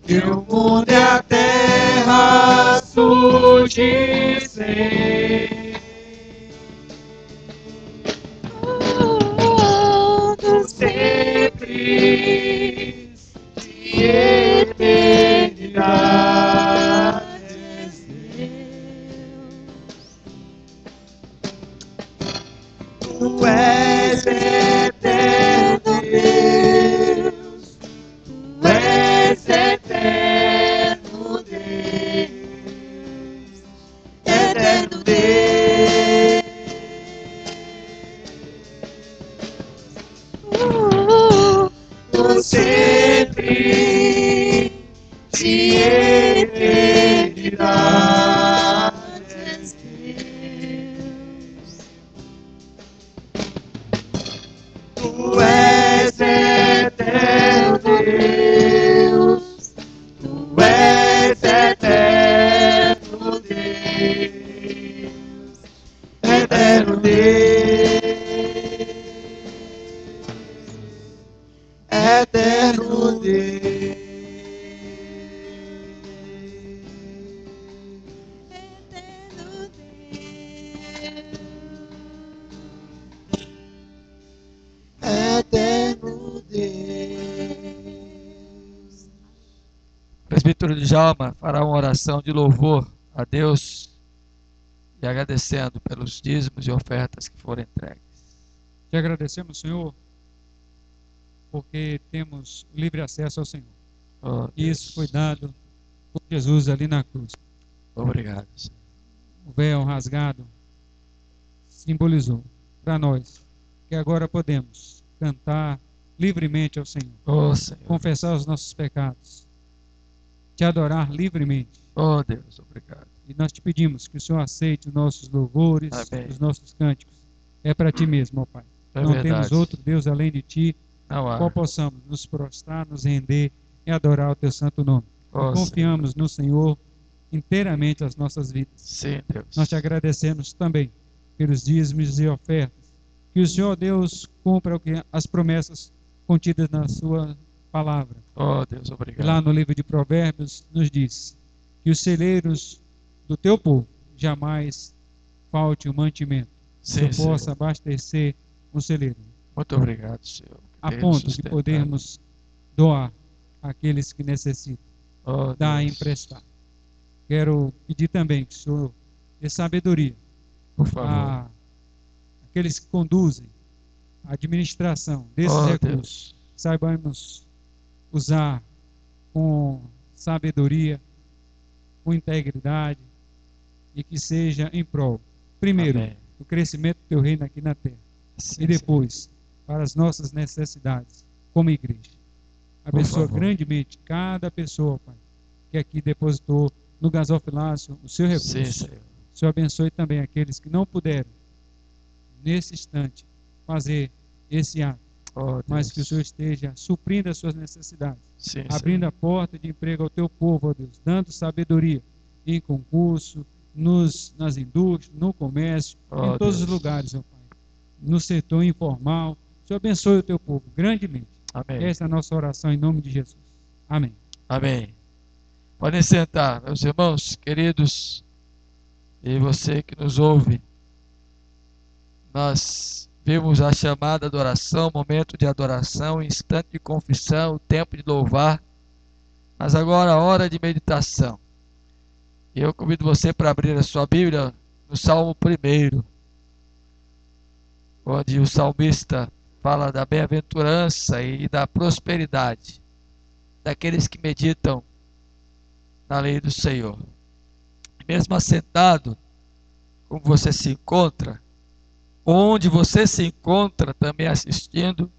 B: que o mundo e a terra surgissem. Tu sempre de eternidade és Deus. Tu és eterno Deus. Tu és eterno Deus. Eterno Deus. Tu sempre de eternidade és Deus. Tu és eterno Deus. Tu és eterno Deus. Eterno Deus. Eterno Deus. Eterno Deus.
A: O presbítero Djalma fará uma oração de louvor a Deus e agradecendo pelos dízimos e ofertas que foram entregues.
C: Te agradecemos, Senhor, porque temos livre acesso ao Senhor.
A: Oh,
C: E
A: Deus.
C: isso foi dado por Jesus ali na cruz.
A: Obrigado, Senhor.
C: O véu rasgado simbolizou para nós que agora podemos cantar livremente ao Senhor,
A: Oh, Senhor.
C: confessar os nossos pecados, te adorar livremente.
A: Oh, Deus, obrigado.
C: E nós te pedimos que o Senhor aceite os nossos louvores,
A: Amém.
C: os nossos cânticos. É para ti mesmo, ó Pai.
A: É
C: Não
A: verdade.
C: temos outro Deus além de ti,
A: Não há.
C: qual possamos nos prostrar, nos render e adorar o teu santo nome.
A: Oh,
C: E confiamos no Senhor inteiramente as nossas vidas.
A: Sim, Deus.
C: Nós te agradecemos também pelos dízimos e ofertas. Que o Senhor Deus cumpra o que as promessas contidas na sua palavra.
A: Oh, Deus, obrigado.
C: Lá no livro de Provérbios nos diz que os celeiros do teu povo jamais falte o mantimento.
A: Sim,
C: Que possa
A: Senhor.
C: abastecer um celeiro,
A: Muito obrigado, Senhor. que
C: a
A: tem nos
C: ponto de
A: sustentado.
C: podermos doar àqueles que necessitam,
A: Oh,
C: dar e
A: Deus.
C: emprestar. Quero pedir também que o Senhor dê sabedoria
A: Por favor.
C: a aqueles que conduzem a administração desses
A: Oh,
C: recursos.
A: Deus.
C: Saibamos usar com sabedoria, com integridade e que seja em prol, primeiro,
A: Amém.
C: do crescimento do teu reino aqui na terra
A: Sim,
C: e depois para as nossas necessidades como igreja. Abençoa
A: favor.
C: grandemente cada pessoa, Pai, que aqui depositou no gasofilácio o seu recurso.
A: Sim, Senhor.
C: O Senhor abençoe também aqueles que não puderam, nesse instante, fazer esse ato,
A: Oh, Deus.
C: mas que o Senhor esteja suprindo as suas necessidades,
A: Sim,
C: abrindo a porta de emprego ao teu povo, ó Deus, dando sabedoria em concurso, nas indústrias, no comércio,
A: Oh,
C: em todos
A: Deus.
C: os lugares, ó Pai. No setor informal. O Senhor abençoe o teu povo grandemente.
A: Amém.
C: Essa é a nossa oração em nome de Jesus. Amém.
A: Amém. Podem sentar, meus irmãos queridos, e você que nos ouve. Nós vimos a chamada adoração, momento de adoração, instante de confissão, tempo de louvar, mas agora a hora de meditação. E eu convido você para abrir a sua Bíblia no Salmo 1, onde o salmista fala da bem-aventurança e da prosperidade daqueles que meditam na lei do Senhor. Mesmo assentado, como você se encontra, onde você se encontra também assistindo,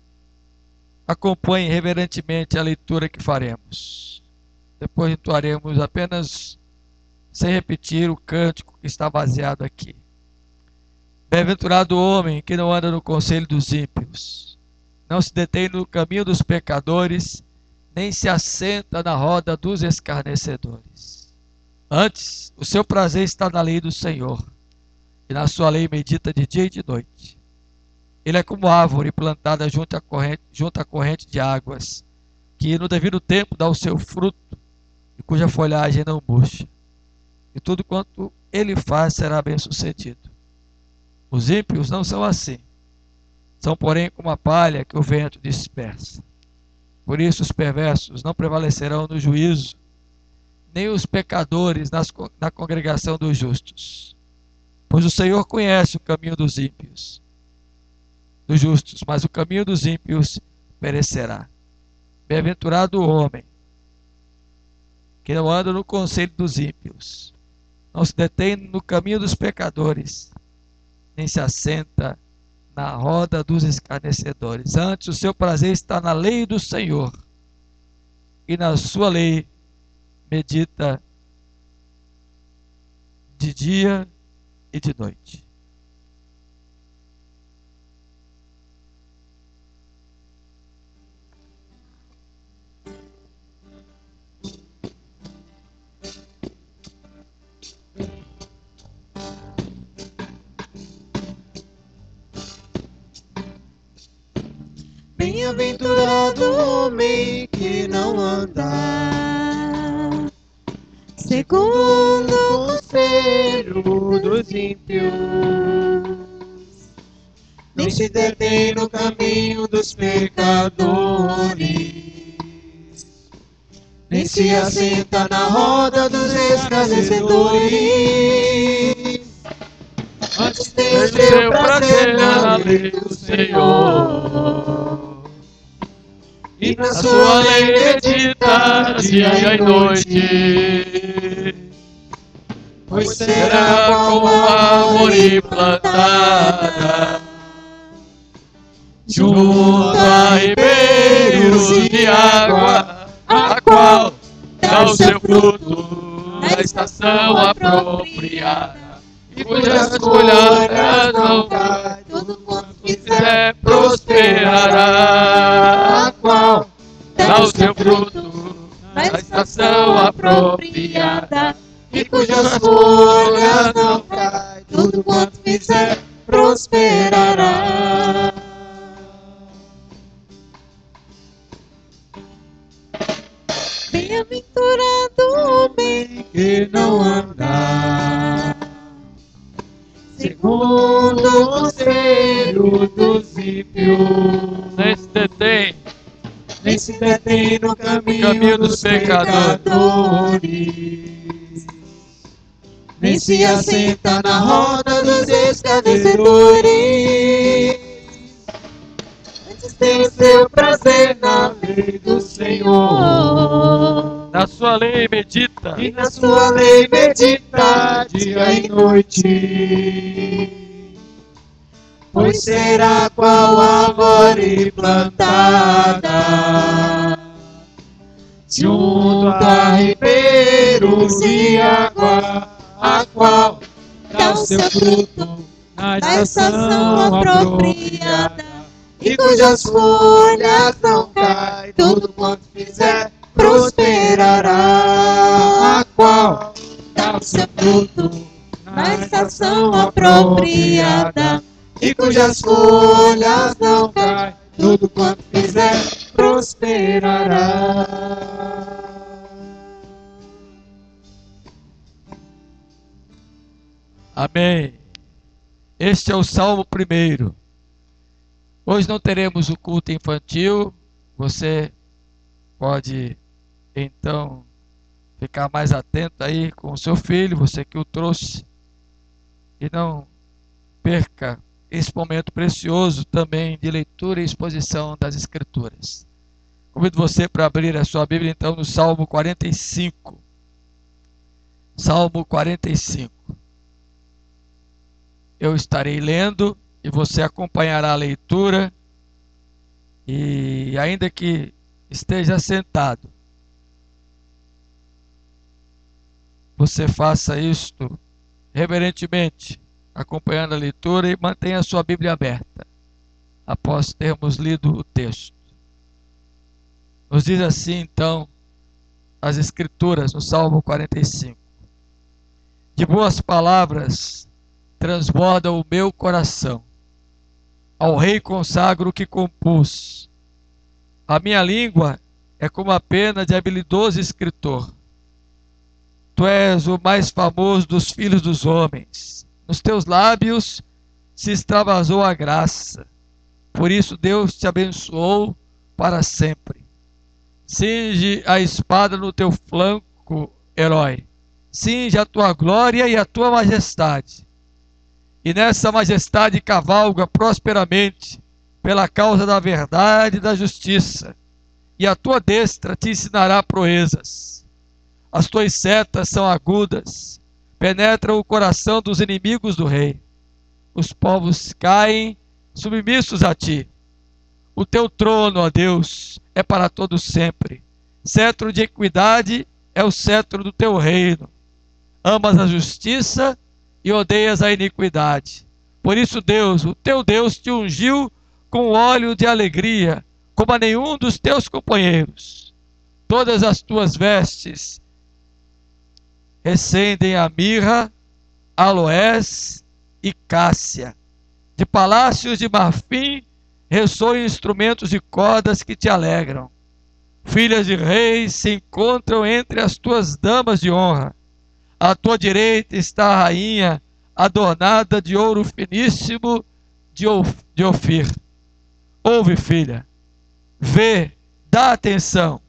A: acompanhe reverentemente a leitura que faremos. Depois entoaremos apenas, sem repetir, o cântico que está baseado aqui. Bem-aventurado o homem que não anda no conselho dos ímpios, não se detém no caminho dos pecadores, nem se assenta na roda dos escarnecedores. Antes, o seu prazer está na lei do Senhor, e na sua lei medita de dia e de noite. Ele é como árvore plantada junto à corrente de águas, que no devido tempo dá o seu fruto, e cuja folhagem não murcha. E tudo quanto ele faz será bem sucedido. Os ímpios não são assim. São, porém, como a palha que o vento dispersa. Por isso os perversos não prevalecerão no juízo, nem os pecadores na congregação dos justos. Pois o Senhor conhece o caminho dos ímpios, dos justos, mas o caminho dos ímpios perecerá. Bem-aventurado o homem que não anda no conselho dos ímpios, não se detém no caminho dos pecadores, nem se assenta na roda dos escarnecedores. Antes, o seu prazer está na lei do Senhor, e na sua lei medita de dia e de noite.
B: Bem-aventurado o homem que não anda segundo o conselho dos ímpios, nem se detém no caminho dos pecadores, nem se assenta na roda dos escarnecedores. Antes tem o seu prazer na lei do Senhor, e na sua lei medita dia e noite. Pois será como árvore plantada junto a ribeiros de água, a qual dá o seu fruto na estação apropriada, e cujas folhas não caem, tudo quanto fizer prosperará, a qual dá o seu fruto na estação apropriada, e cujas folhas não caem, tudo quanto fizer prosperará. Bem-aventurado o homem que não anda segundo o conselho dos ímpios, nem se detém no caminho dos pecadores, nem se assenta na roda dos escarnecedores. Antes tem o seu prazer na lei do Senhor,
A: Na sua lei medita,
B: e na sua lei medita dia e noite. Pois será qual árvore plantada junto a ribeiros de água, a qual dá o seu fruto na estação apropriada, e cujas folhas não caem, tudo quanto fizer prosperará, a qual dá o seu fruto
E: ação apropriada e cujas folhas não caem, tudo quanto fizer prosperará.
A: Amém. Este é o Salmo 1. Hoje não teremos o culto infantil. Você pode, então, ficar mais atento aí com o seu filho, você que o trouxe. E não perca esse momento precioso também de leitura e exposição das Escrituras. Convido você para abrir a sua Bíblia, então, no Salmo 45. Salmo 45. Eu estarei lendo e você acompanhará a leitura, e ainda que esteja sentado, você faça isto reverentemente, acompanhando a leitura, e mantenha a sua Bíblia aberta após termos lido o texto. Nos diz assim então as Escrituras no Salmo 45: de boas palavras transborda o meu coração, ao Rei consagro o que compus. A minha língua é como a pena de habilidoso escritor. Tu és o mais famoso dos filhos dos homens. Nos teus lábios se extravasou a graça. Por isso Deus te abençoou para sempre. Cinge a espada no teu flanco, herói. Cinge a tua glória e a tua majestade. E nessa majestade cavalga prosperamente pela causa da verdade e da justiça. E a tua destra te ensinará proezas. As tuas setas são agudas, penetram o coração dos inimigos do rei. Os povos caem submissos a ti. O teu trono, ó Deus, é para todo sempre. Cetro de equidade é o cetro do teu reino. Amas a justiça e odeias a iniquidade. Por isso Deus, o teu Deus, te ungiu com óleo de alegria, como a nenhum dos teus companheiros. Todas as tuas vestes recendem a mirra, aloés e cássia. De palácios de marfim ressoam instrumentos e cordas que te alegram. Filhas de reis se encontram entre as tuas damas de honra. À tua direita está a rainha, adornada de ouro finíssimo de Ofir. Ouve, filha, vê, dá atenção.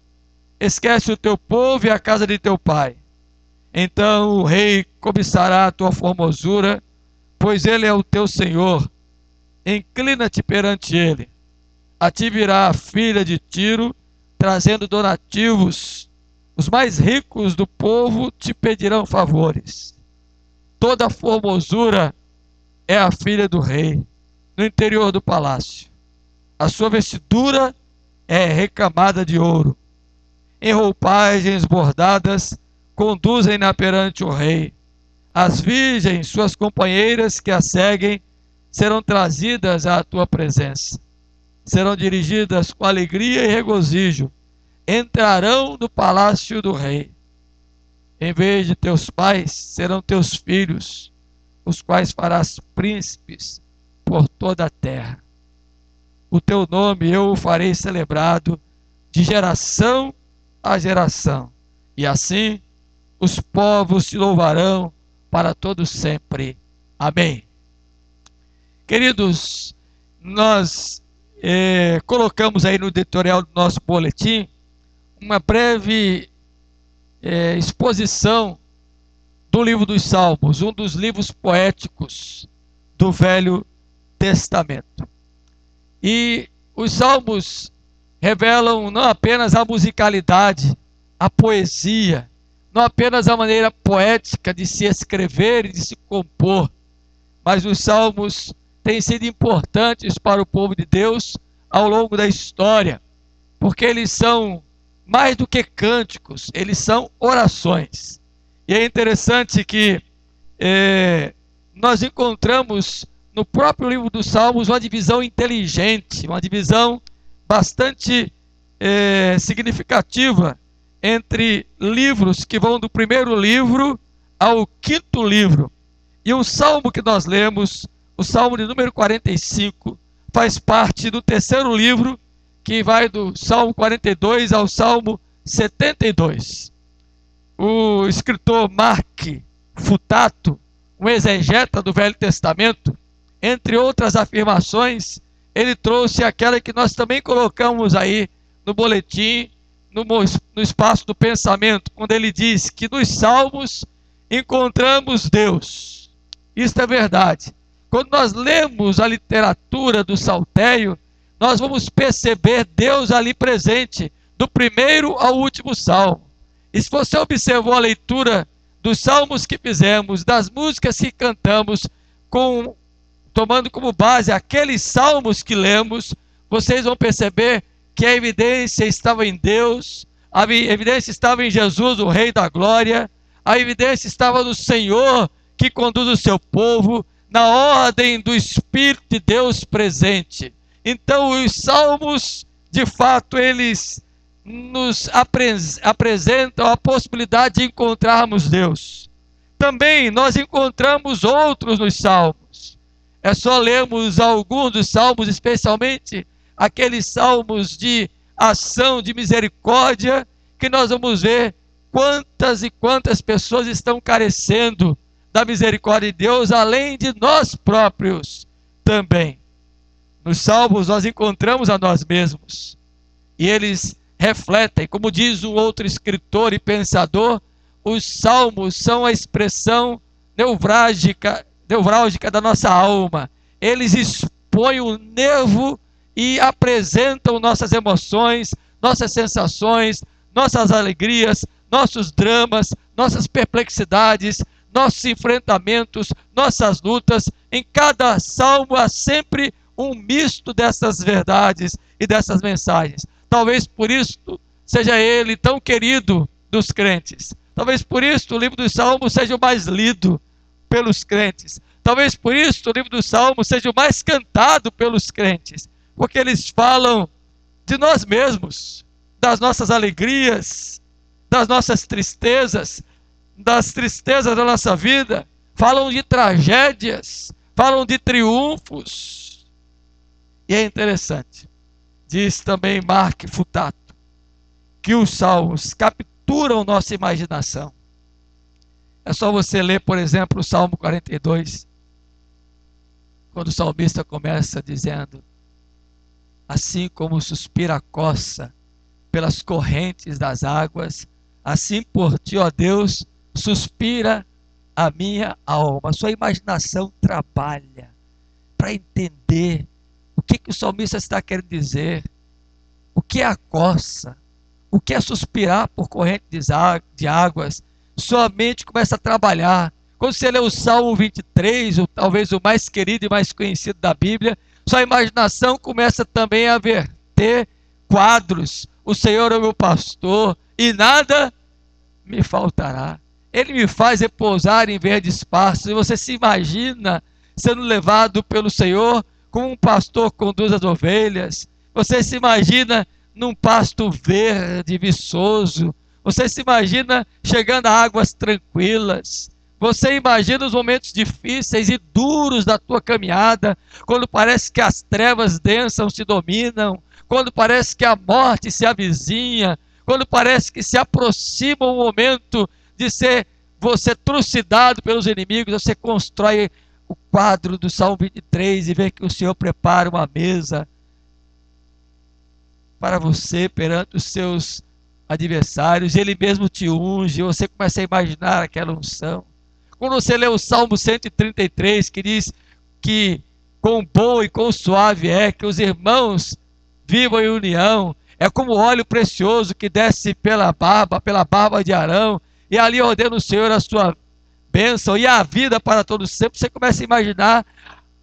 A: Esquece o teu povo e a casa de teu pai. Então o rei cobiçará a tua formosura, pois ele é o teu Senhor. Inclina-te perante ele. A ti virá a filha de Tiro, trazendo donativos. Os mais ricos do povo te pedirão favores. Toda formosura é a filha do rei, no interior do palácio. A sua vestidura é recamada de ouro. Em roupagens bordadas, conduzem-na perante o rei. As virgens, suas companheiras que a seguem, serão trazidas à tua presença. Serão dirigidas com alegria e regozijo. Entrarão no palácio do rei. Em vez de teus pais, serão teus filhos, os quais farás príncipes por toda a terra. O teu nome eu o farei celebrado de geração a geração. E assim os povos te louvarão para todo sempre. Amém. Queridos, nós colocamos aí no editorial do nosso boletim uma breve exposição do livro dos Salmos, um dos livros poéticos do Velho Testamento. E os Salmos revelam não apenas a musicalidade, a poesia, não apenas a maneira poética de se escrever e de se compor, mas os Salmos têm sido importantes para o povo de Deus ao longo da história, porque eles são mais do que cânticos, eles são orações. E é interessante que nós encontramos no próprio livro dos Salmos uma divisão inteligente, uma divisão bastante significativa entre livros que vão do primeiro livro ao quinto livro. E o salmo que nós lemos, o salmo de número 45, faz parte do terceiro livro, que vai do salmo 42 ao salmo 72. O escritor Mark Futato, um exegeta do Velho Testamento, entre outras afirmações, ele trouxe aquela que nós também colocamos aí no boletim, no espaço do pensamento, quando ele diz que nos salmos encontramos Deus. Isso é verdade. Quando nós lemos a literatura do saltério, nós vamos perceber Deus ali presente, do primeiro ao último salmo. E se você observou a leitura dos salmos que fizemos, das músicas que cantamos, tomando como base aqueles salmos que lemos, vocês vão perceber que a evidência estava em Deus, a evidência estava em Jesus, o Rei da Glória, a evidência estava no Senhor que conduz o seu povo, na ordem do Espírito de Deus presente. Então os salmos, de fato, eles nos apresentam a possibilidade de encontrarmos Deus. Também nós encontramos outros nos salmos. É só lermos alguns dos salmos, especialmente aqueles salmos de ação, de misericórdia, que nós vamos ver quantas e quantas pessoas estão carecendo da misericórdia de Deus, além de nós próprios também. Nos salmos nós encontramos a nós mesmos, e eles refletem, como diz um outro escritor e pensador, os salmos são a expressão nevrálgica da nossa alma. Eles expõem o nervo e apresentam nossas emoções, nossas sensações, nossas alegrias, nossos dramas, nossas perplexidades, nossos enfrentamentos, nossas lutas. Em cada salmo há sempre um misto dessas verdades e dessas mensagens. Talvez por isso seja ele tão querido dos crentes. Talvez por isso o livro dos Salmos seja o mais lido pelos crentes. Talvez por isso o livro dos Salmos seja o mais cantado pelos crentes. Porque eles falam de nós mesmos, das nossas alegrias, das nossas tristezas, das tristezas da nossa vida. Falam de tragédias, falam de triunfos. E é interessante, diz também Mark Futato, que os salmos capturam nossa imaginação. É só você ler, por exemplo, o Salmo 42, quando o salmista começa dizendo: assim como suspira a coça pelas correntes das águas, assim por ti, ó Deus, suspira a minha alma. A sua imaginação trabalha para entender o que o salmista está querendo dizer, o que é a coça, o que é suspirar por corrente de águas. Sua mente começa a trabalhar. Quando você lê o Salmo 23, ou talvez o mais querido e mais conhecido da Bíblia, sua imaginação começa também a verter quadros. O Senhor é o meu pastor e nada me faltará. Ele me faz repousar em verdes pastos. E você se imagina sendo levado pelo Senhor como um pastor conduz as ovelhas. Você se imagina num pasto verde, viçoso. Você se imagina chegando a águas tranquilas. Você imagina os momentos difíceis e duros da tua caminhada, quando parece que as trevas densas te dominam, quando parece que a morte se avizinha, quando parece que se aproxima o momento de ser você trucidado pelos inimigos. Você constrói o quadro do Salmo 23 e vê que o Senhor prepara uma mesa para você perante os seus adversários. Ele mesmo te unge. Você começa a imaginar aquela unção. Quando você lê o Salmo 133, que diz que quão bom e quão suave é que os irmãos vivam em união, é como óleo precioso que desce pela barba de Arão, e ali ordena o Senhor a sua bênção e a vida para todos sempre. Você começa a imaginar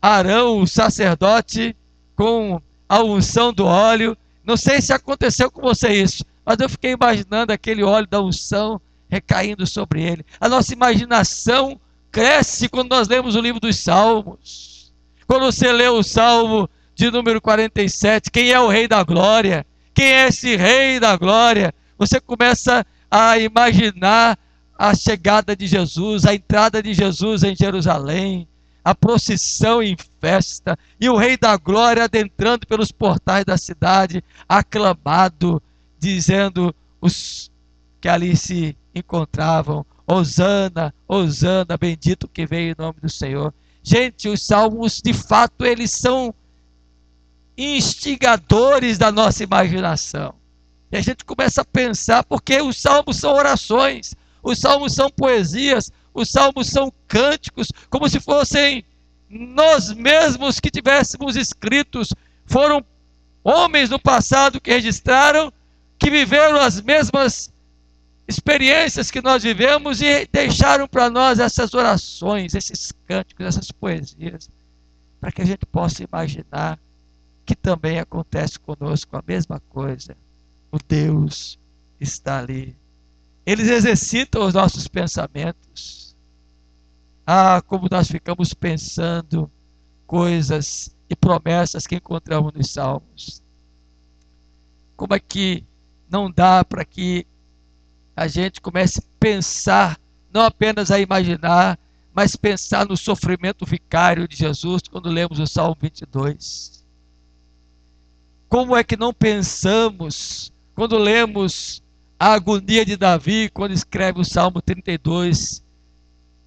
A: Arão, o sacerdote, com a unção do óleo. Não sei se aconteceu com você isso, mas eu fiquei imaginando aquele óleo da unção recaindo sobre ele. A nossa imaginação cresce quando nós lemos o livro dos Salmos. Quando você lê o Salmo de número 47, quem é o Rei da Glória? Quem é esse Rei da Glória? Você começa a imaginar a chegada de Jesus, a entrada de Jesus em Jerusalém, a procissão em festa, e o Rei da Glória adentrando pelos portais da cidade, aclamado, dizendo os que ali se encontravam: Hosana, Hosana, bendito que veio em nome do Senhor. Gente, os salmos, de fato, eles são instigadores da nossa imaginação. E a gente começa a pensar, porque os salmos são orações, os salmos são poesias, os salmos são cânticos, como se fossem nós mesmos que tivéssemos escritos. Foram homens no passado que registraram, que viveram as mesmas experiências que nós vivemos e deixaram para nós essas orações, esses cânticos, essas poesias, para que a gente possa imaginar que também acontece conosco a mesma coisa. O Deus está ali. Eles exercitam os nossos pensamentos. Ah, como nós ficamos pensando coisas e promessas que encontramos nos salmos. Como é que não dá para que a gente comece a pensar, não apenas a imaginar, mas pensar no sofrimento vicário de Jesus quando lemos o Salmo 22. Como é que não pensamos quando lemos a agonia de Davi, quando escreve o Salmo 32,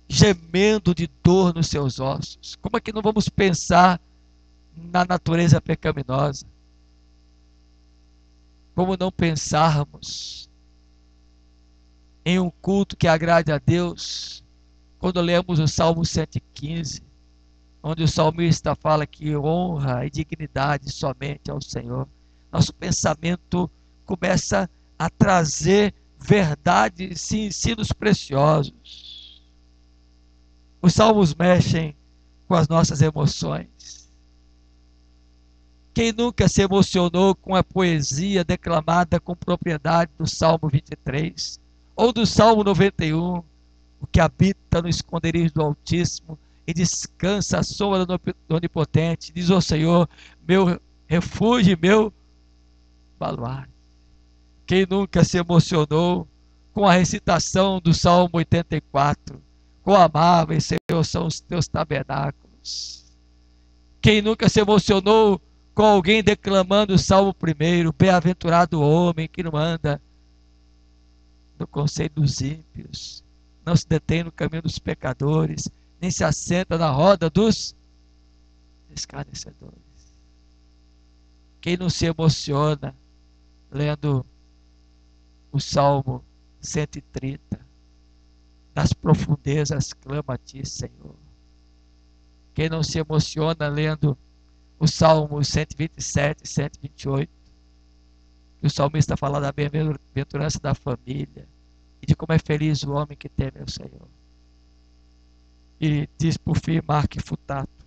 A: gemendo de dor nos seus ossos? Como é que não vamos pensar na natureza pecaminosa? Como não pensarmos em um culto que agrade a Deus quando lemos o Salmo 115, onde o salmista fala que honra e dignidade somente ao Senhor? Nosso pensamento começa a trazer verdades e ensinos preciosos. Os salmos mexem com as nossas emoções. Quem nunca se emocionou com a poesia declamada com propriedade do Salmo 23? Ou do Salmo 91? O que habita no esconderijo do Altíssimo e descansa à sombra do Onipotente, diz ao Senhor, meu refúgio e meu baluarte. Quem nunca se emocionou com a recitação do Salmo 84? Quão amáveis, Senhor, são os teus tabernáculos. Quem nunca se emocionou com alguém declamando o Salmo 1? Bem-aventurado o homem que não anda no conselho dos ímpios, não se detém no caminho dos pecadores, nem se assenta na roda dos escarnecedores. Quem não se emociona lendo o Salmo 130? Das profundezas clama a ti, Senhor. Quem não se emociona lendo o Salmo 127 e 128? Que o salmista fala da bem-aventurança da família e de como é feliz o homem que teme ao Senhor. E diz por fim Mark Futato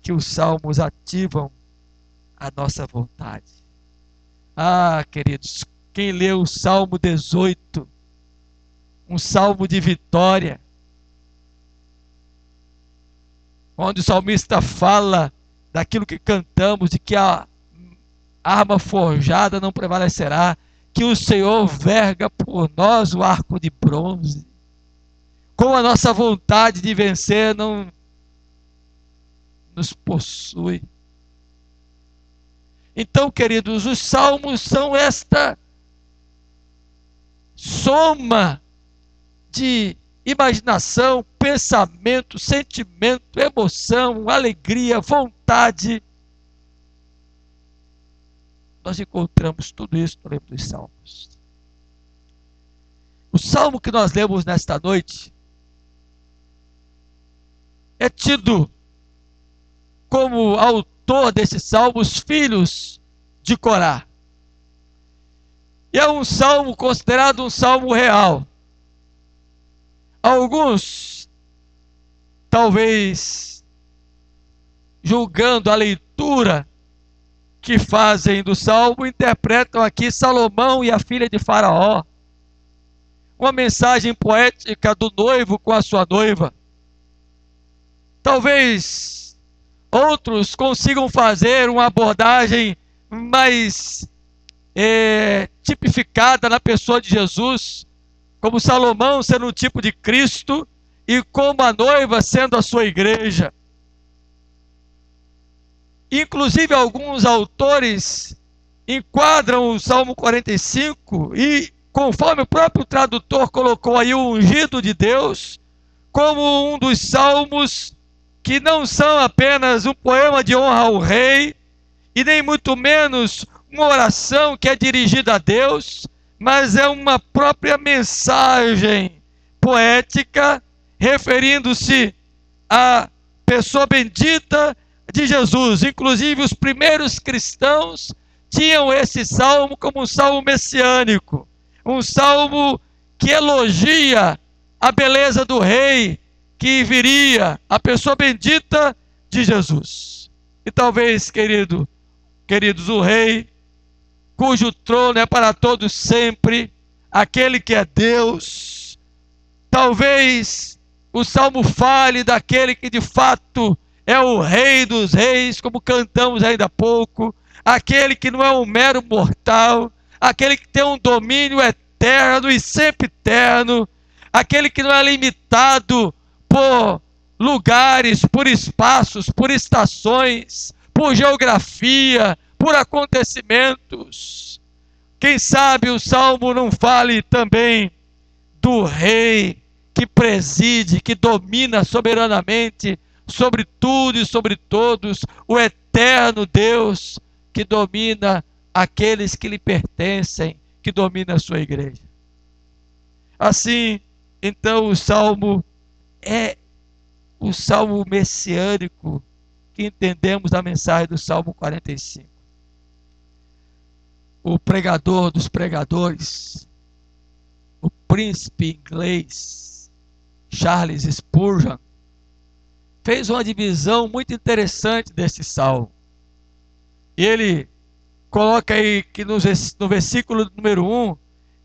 A: que os salmos ativam a nossa vontade. Ah, queridos, quem leu o Salmo 18, um salmo de vitória, onde o salmista fala daquilo que cantamos, de que a arma forjada não prevalecerá, que o Senhor verga por nós o arco de bronze. Como a nossa vontade de vencer não nos possui. Então, queridos, os salmos são esta soma de imaginação, pensamento, sentimento, emoção, alegria, vontade. Nós encontramos tudo isso no livro dos Salmos. O salmo que nós lemos nesta noite é tido como autor desses salmos filhos de Corá. E é um salmo considerado um salmo real. Alguns, talvez, julgando a leitura que fazem do salmo, interpretam aqui Salomão e a filha de Faraó, uma mensagem poética do noivo com a sua noiva. Talvez outros consigam fazer uma abordagem mais tipificada na pessoa de Jesus, como Salomão sendo um tipo de Cristo e como a noiva sendo a sua igreja. Inclusive, alguns autores enquadram o Salmo 45 e, conforme o próprio tradutor colocou aí, o ungido de Deus, como um dos salmos que não são apenas um poema de honra ao rei, e nem muito menos uma oração que é dirigida a Deus, mas é uma própria mensagem poética, referindo-se à pessoa bendita de Jesus. Inclusive, os primeiros cristãos tinham esse salmo como um salmo messiânico, um salmo que elogia a beleza do rei que viria, a pessoa bendita de Jesus. E talvez, queridos, o rei, cujo trono é para todos sempre, aquele que é Deus. Talvez o salmo fale daquele que de fato é o rei dos reis, como cantamos ainda há pouco, aquele que não é um mero mortal, aquele que tem um domínio eterno e sempre eterno, aquele que não é limitado por lugares, por espaços, por estações, por geografia, por acontecimentos. Quem sabe o salmo não fale também do rei que preside, que domina soberanamente sobre tudo e sobre todos, o eterno Deus que domina aqueles que lhe pertencem, que domina a sua igreja. Assim, então, o salmo é o salmo messiânico que entendemos da mensagem do Salmo 45. O pregador dos pregadores, o príncipe inglês Charles Spurgeon, fez uma divisão muito interessante desse salmo. E ele coloca aí que no versículo número 1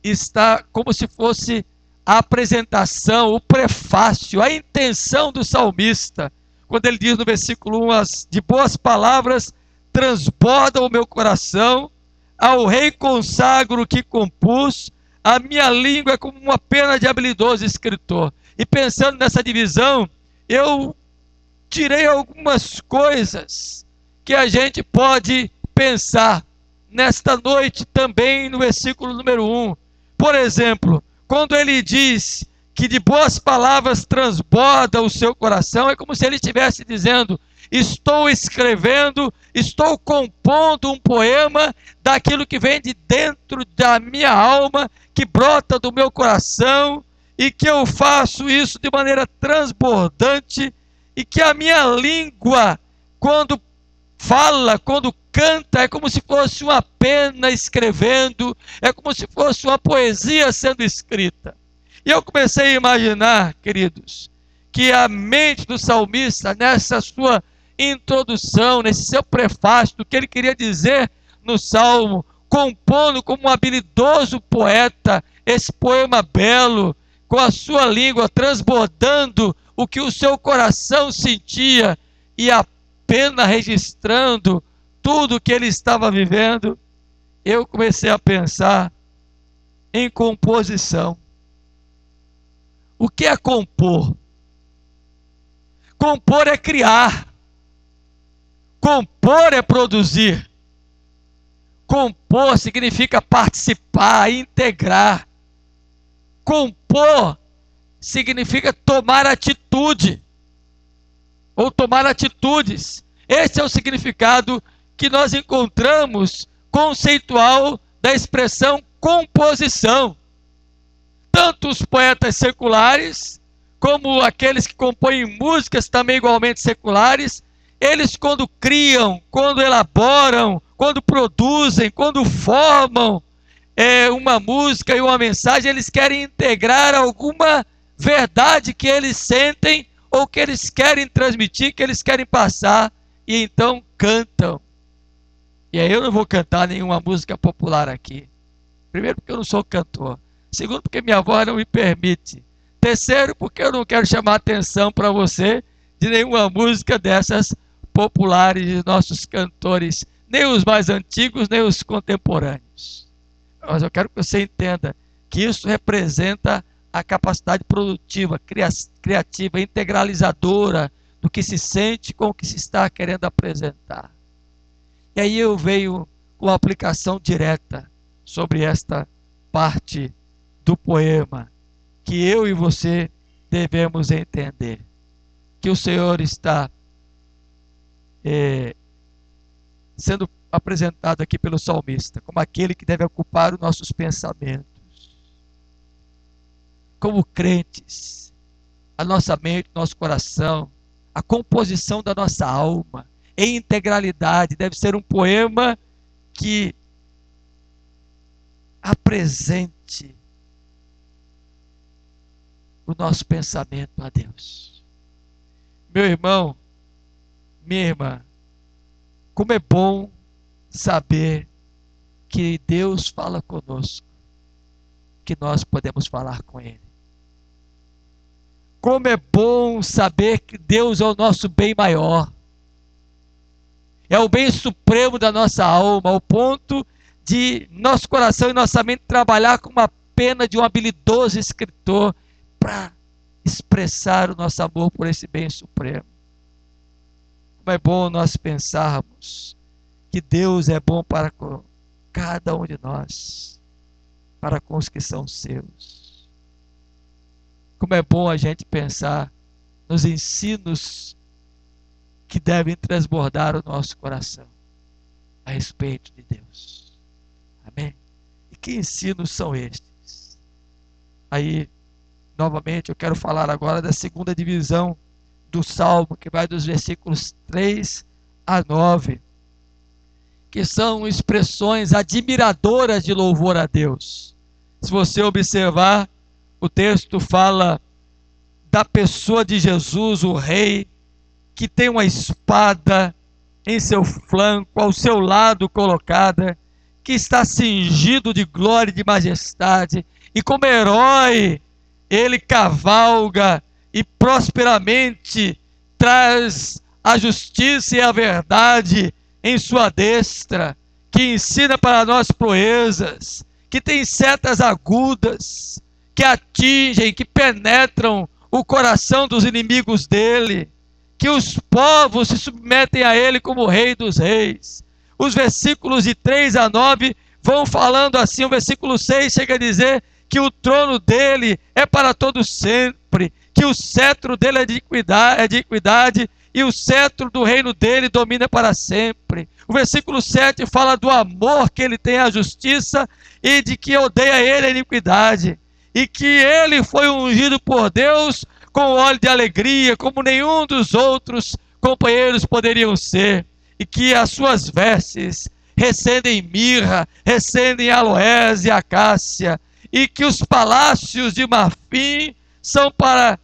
A: está como se fosse a apresentação, o prefácio, a intenção do salmista, quando ele diz no versículo 1, de boas palavras transbordam o meu coração, ao rei consagro o que compus, a minha língua é como uma pena de habilidoso escritor. E pensando nessa divisão, eu tirei algumas coisas que a gente pode pensar nesta noite também no versículo número 1. Por exemplo, quando ele diz que de boas palavras transborda o seu coração, é como se ele estivesse dizendo: estou escrevendo, estou compondo um poema daquilo que vem de dentro da minha alma, que brota do meu coração, e que eu faço isso de maneira transbordante, e que a minha língua, quando fala, quando canta, é como se fosse uma pena escrevendo, é como se fosse uma poesia sendo escrita. E eu comecei a imaginar, queridos, que a mente do salmista, nessa sua introdução, nesse seu prefácio, do que ele queria dizer no salmo, compondo como um habilidoso poeta esse poema belo, com a sua língua transbordando o que o seu coração sentia e apenas registrando tudo o que ele estava vivendo, eu comecei a pensar em composição. O que é compor? Compor é criar. Compor é produzir. Compor significa participar, integrar. Compor significa tomar atitude, ou tomar atitudes. Esse é o significado que nós encontramos conceitual da expressão composição. Tanto os poetas seculares, como aqueles que compõem músicas também igualmente seculares, eles quando criam, quando elaboram, quando produzem, quando formam uma música e uma mensagem, eles querem integrar alguma verdade que eles sentem ou que eles querem transmitir, que eles querem passar, e então cantam. E aí eu não vou cantar nenhuma música popular aqui. Primeiro, porque eu não sou cantor. Segundo, porque minha voz não me permite. Terceiro, porque eu não quero chamar atenção para você de nenhuma música dessas populares de nossos cantores, nem os mais antigos, nem os contemporâneos. Mas eu quero que você entenda que isso representa a capacidade produtiva, criativa, integralizadora do que se sente com o que se está querendo apresentar. E aí eu venho com a aplicação direta sobre esta parte do poema, que eu e você devemos entender. Que o Senhor está sendo apresentado aqui pelo salmista como aquele que deve ocupar os nossos pensamentos. Como crentes, a nossa mente, nosso coração, a composição da nossa alma, em integralidade, deve ser um poema que apresente o nosso pensamento a Deus. Meu irmão, minha irmã, como é bom saber que Deus fala conosco, que nós podemos falar com Ele. Como é bom saber que Deus é o nosso bem maior, é o bem supremo da nossa alma, ao ponto de nosso coração e nossa mente trabalhar com uma pena de um habilidoso escritor para expressar o nosso amor por esse bem supremo. Como é bom nós pensarmos que Deus é bom para com cada um de nós, para com os que são seus. Como é bom a gente pensar nos ensinos que devem transbordar o nosso coração a respeito de Deus. Amém? E que ensinos são estes? Aí, novamente, eu quero falar agora da segunda divisão do Salmo, que vai dos versículos 3 a 9, que são expressões admiradoras de louvor a Deus. Se você observar, o texto fala da pessoa de Jesus, o Rei, que tem uma espada em seu flanco, ao seu lado colocada, que está cingido de glória e de majestade, e como herói, ele cavalga e prosperamente traz a justiça e a verdade em sua destra, que ensina para nós proezas, que tem setas agudas, que atingem, que penetram o coração dos inimigos dele, que os povos se submetem a ele como Rei dos Reis. Os versículos de 3 a 9 vão falando assim. O versículo 6 chega a dizer que o trono dele é para todo sempre, que o cetro dele é de equidade, e o cetro do reino dele domina para sempre. O versículo 7 fala do amor que ele tem à justiça e de que odeia ele a iniquidade, e que ele foi ungido por Deus com óleo de alegria, como nenhum dos outros companheiros poderiam ser, e que as suas vestes recendem mirra, recendem aloés e acácia, e que os palácios de marfim são para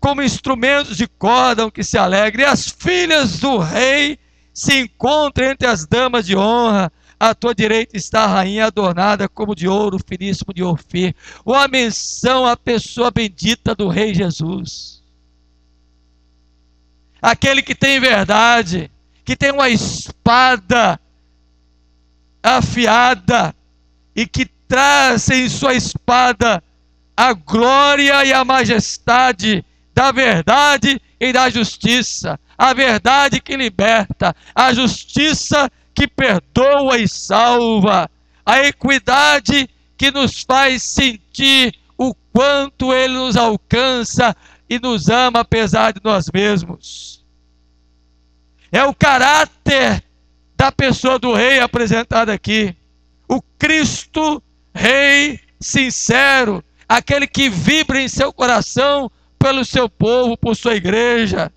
A: como instrumentos de cordão que se alegram, e as filhas do rei se encontram entre as damas de honra. À tua direita está a rainha adornada como de ouro finíssimo de Ofir. Uma menção à pessoa bendita do Rei Jesus. Aquele que tem verdade, que tem uma espada afiada e que traz em sua espada a glória e a majestade da verdade e da justiça. A verdade que liberta, a justiça que perdoa e salva, a equidade que nos faz sentir o quanto Ele nos alcança e nos ama apesar de nós mesmos. É o caráter da pessoa do Rei apresentado aqui. O Cristo Rei sincero, aquele que vibra em seu coração pelo seu povo, por sua igreja,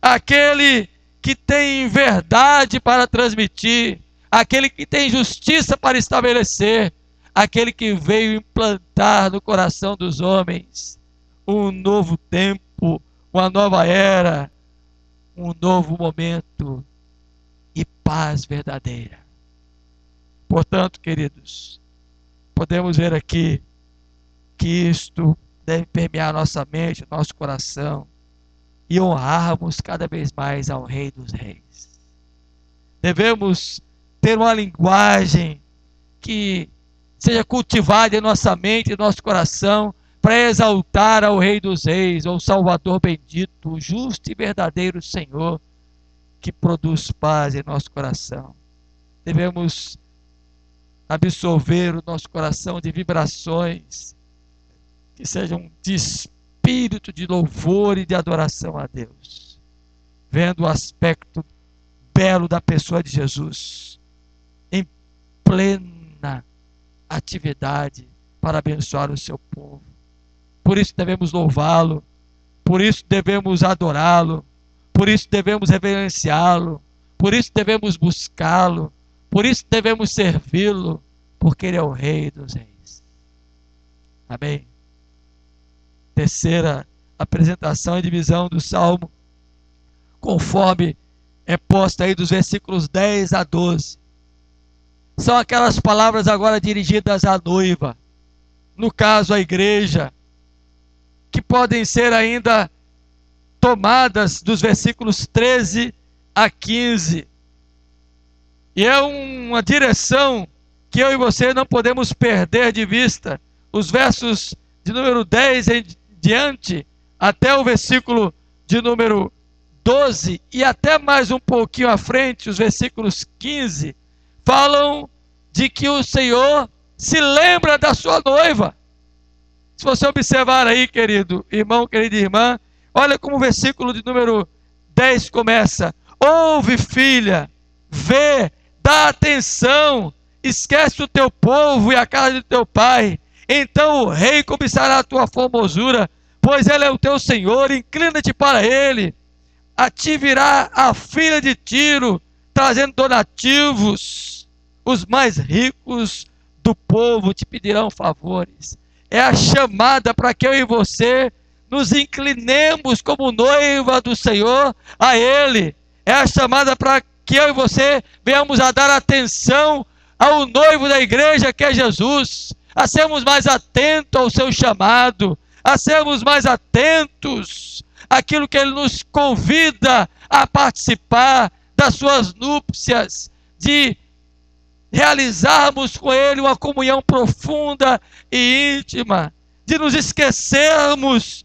A: aquele que tem verdade para transmitir, aquele que tem justiça para estabelecer, aquele que veio implantar no coração dos homens um novo tempo, uma nova era, um novo momento e paz verdadeira. Portanto, queridos, podemos ver aqui que isto deve permear nossa mente, nosso coração, e honrarmos cada vez mais ao Rei dos Reis. Devemos ter uma linguagem que seja cultivada em nossa mente, em nosso coração, para exaltar ao Rei dos Reis, ao Salvador bendito, o justo e verdadeiro Senhor, que produz paz em nosso coração. Devemos absorver o nosso coração de vibrações que sejam de espírito de louvor e de adoração a Deus, vendo o aspecto belo da pessoa de Jesus, em plena atividade para abençoar o seu povo. Por isso devemos louvá-lo, por isso devemos adorá-lo, por isso devemos reverenciá-lo, por isso devemos buscá-lo, por isso devemos servi-lo, porque Ele é o Rei dos Reis. Amém? Terceira apresentação e divisão do Salmo, conforme é posta aí dos versículos 10 a 12. São aquelas palavras agora dirigidas à noiva, no caso à igreja, que podem ser ainda tomadas dos versículos 13 a 15. E é uma direção que eu e você não podemos perder de vista. Os versos de número 10 em diante, até o versículo de número 12, e até mais um pouquinho à frente, os versículos 15, falam de que o Senhor se lembra da sua noiva. Se você observar aí, querido irmão, querida irmã, olha como o versículo de número 10 começa: ouve, filha, vê, dá atenção, esquece o teu povo e a casa do teu pai. Então o rei cobiçará a tua formosura, pois ele é o teu Senhor, inclina-te para ele. A ti virá a filha de Tiro, trazendo donativos. Os mais ricos do povo te pedirão favores. É a chamada para que eu e você nos inclinemos como noiva do Senhor a Ele. É a chamada para que eu e você venhamos a dar atenção ao noivo da igreja, que é Jesus, a sermos mais atentos ao seu chamado, a sermos mais atentos àquilo que Ele nos convida a participar das suas núpcias, de realizarmos com Ele uma comunhão profunda e íntima, de nos esquecermos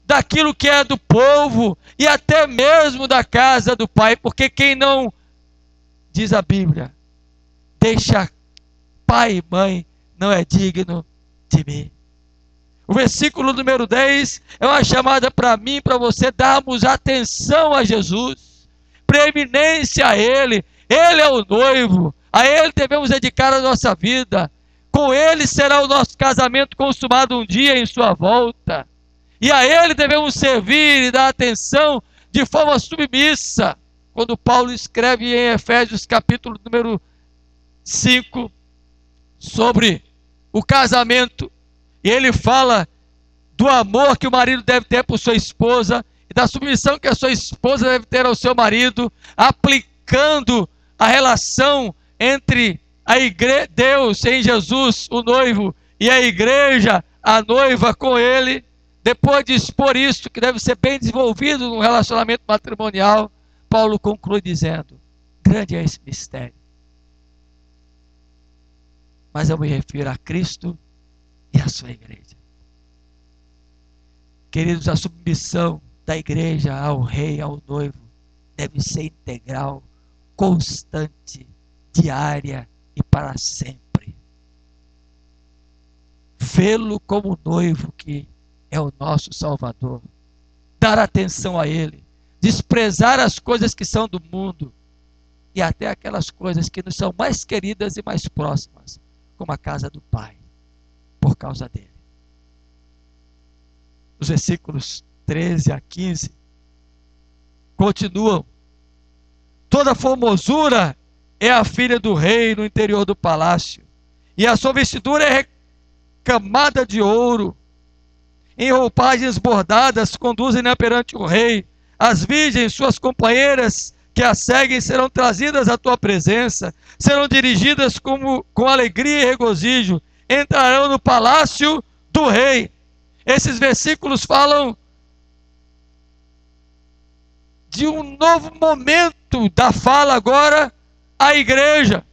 A: daquilo que é do povo e até mesmo da casa do Pai, porque quem não, diz a Bíblia, deixa pai e mãe, não é digno de mim. O versículo número 10 é uma chamada para mim e para você darmos atenção a Jesus, preeminência a Ele. Ele é o noivo, a Ele devemos dedicar a nossa vida. Com Ele será o nosso casamento consumado um dia em sua volta. E a Ele devemos servir e dar atenção de forma submissa. Quando Paulo escreve em Efésios capítulo número 5 sobre o casamento, e ele fala do amor que o marido deve ter por sua esposa e da submissão que a sua esposa deve ter ao seu marido, aplicando a relação entre a igreja, Deus em Jesus, o noivo, e a igreja, a noiva com ele. Depois de expor isso, que deve ser bem desenvolvido no relacionamento matrimonial, Paulo conclui dizendo: grande é esse mistério, mas eu me refiro a Cristo e a sua igreja. Queridos, a submissão da igreja ao rei, ao noivo, deve ser integral, constante, diária e para sempre. Vê-lo como noivo que é o nosso Salvador, dar atenção a Ele, desprezar as coisas que são do mundo e até aquelas coisas que nos são mais queridas e mais próximas, como a casa do Pai, por causa dele. Os versículos 13 a 15 continuam: toda formosura é a filha do rei no interior do palácio, e a sua vestidura é recamada de ouro, em roupagens bordadas conduzem-na perante o rei. As virgens, suas companheiras que a seguem, serão trazidas à tua presença, serão dirigidas com alegria e regozijo, entrarão no palácio do rei. Esses versículos falam de um novo momento da fala agora à igreja.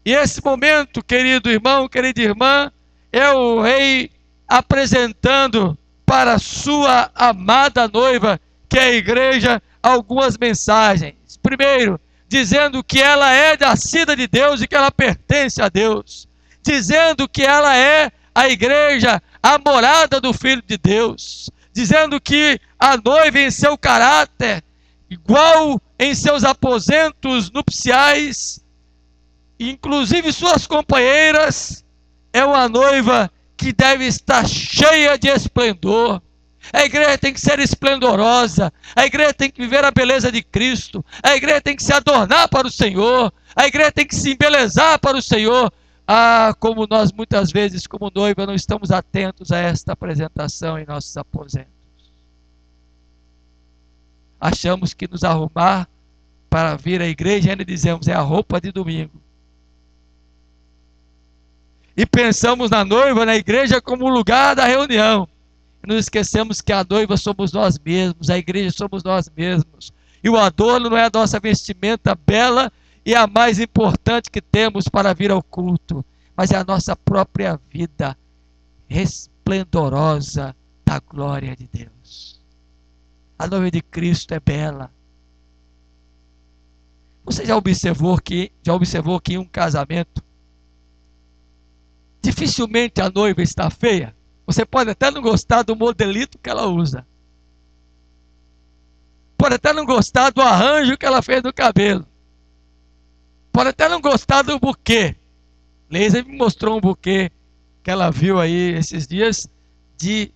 A: E esse momento, querido irmão, querida irmã, é o rei apresentando para a sua amada noiva, que é a igreja, algumas mensagens. Primeiro, dizendo que ela é nascida de Deus e que ela pertence a Deus. Dizendo que ela é a igreja, a morada do Filho de Deus. Dizendo que a noiva em seu caráter, igual em seus aposentos nupciais, inclusive suas companheiras, é uma noiva que deve estar cheia de esplendor. A igreja tem que ser esplendorosa, a igreja tem que viver a beleza de Cristo, a igreja tem que se adornar para o Senhor, a igreja tem que se embelezar para o Senhor. Como nós muitas vezes, como noiva, não estamos atentos a esta apresentação em nossos aposentos. Achamos que nos arrumar para vir à igreja, ainda dizemos, é a roupa de domingo. E pensamos na noiva, na igreja, como o lugar da reunião. E nos esquecemos que a noiva somos nós mesmos, a igreja somos nós mesmos. E o adorno não é a nossa vestimenta bela e a mais importante que temos para vir ao culto, mas é a nossa própria vida resplendorosa da glória de Deus. A noiva de Cristo é bela. Você já observou que em um casamento, dificilmente a noiva está feia? Você pode até não gostar do modelito que ela usa. Pode até não gostar do arranjo que ela fez no cabelo. Pode até não gostar do buquê. Leisa me mostrou um buquê que ela viu aí esses dias de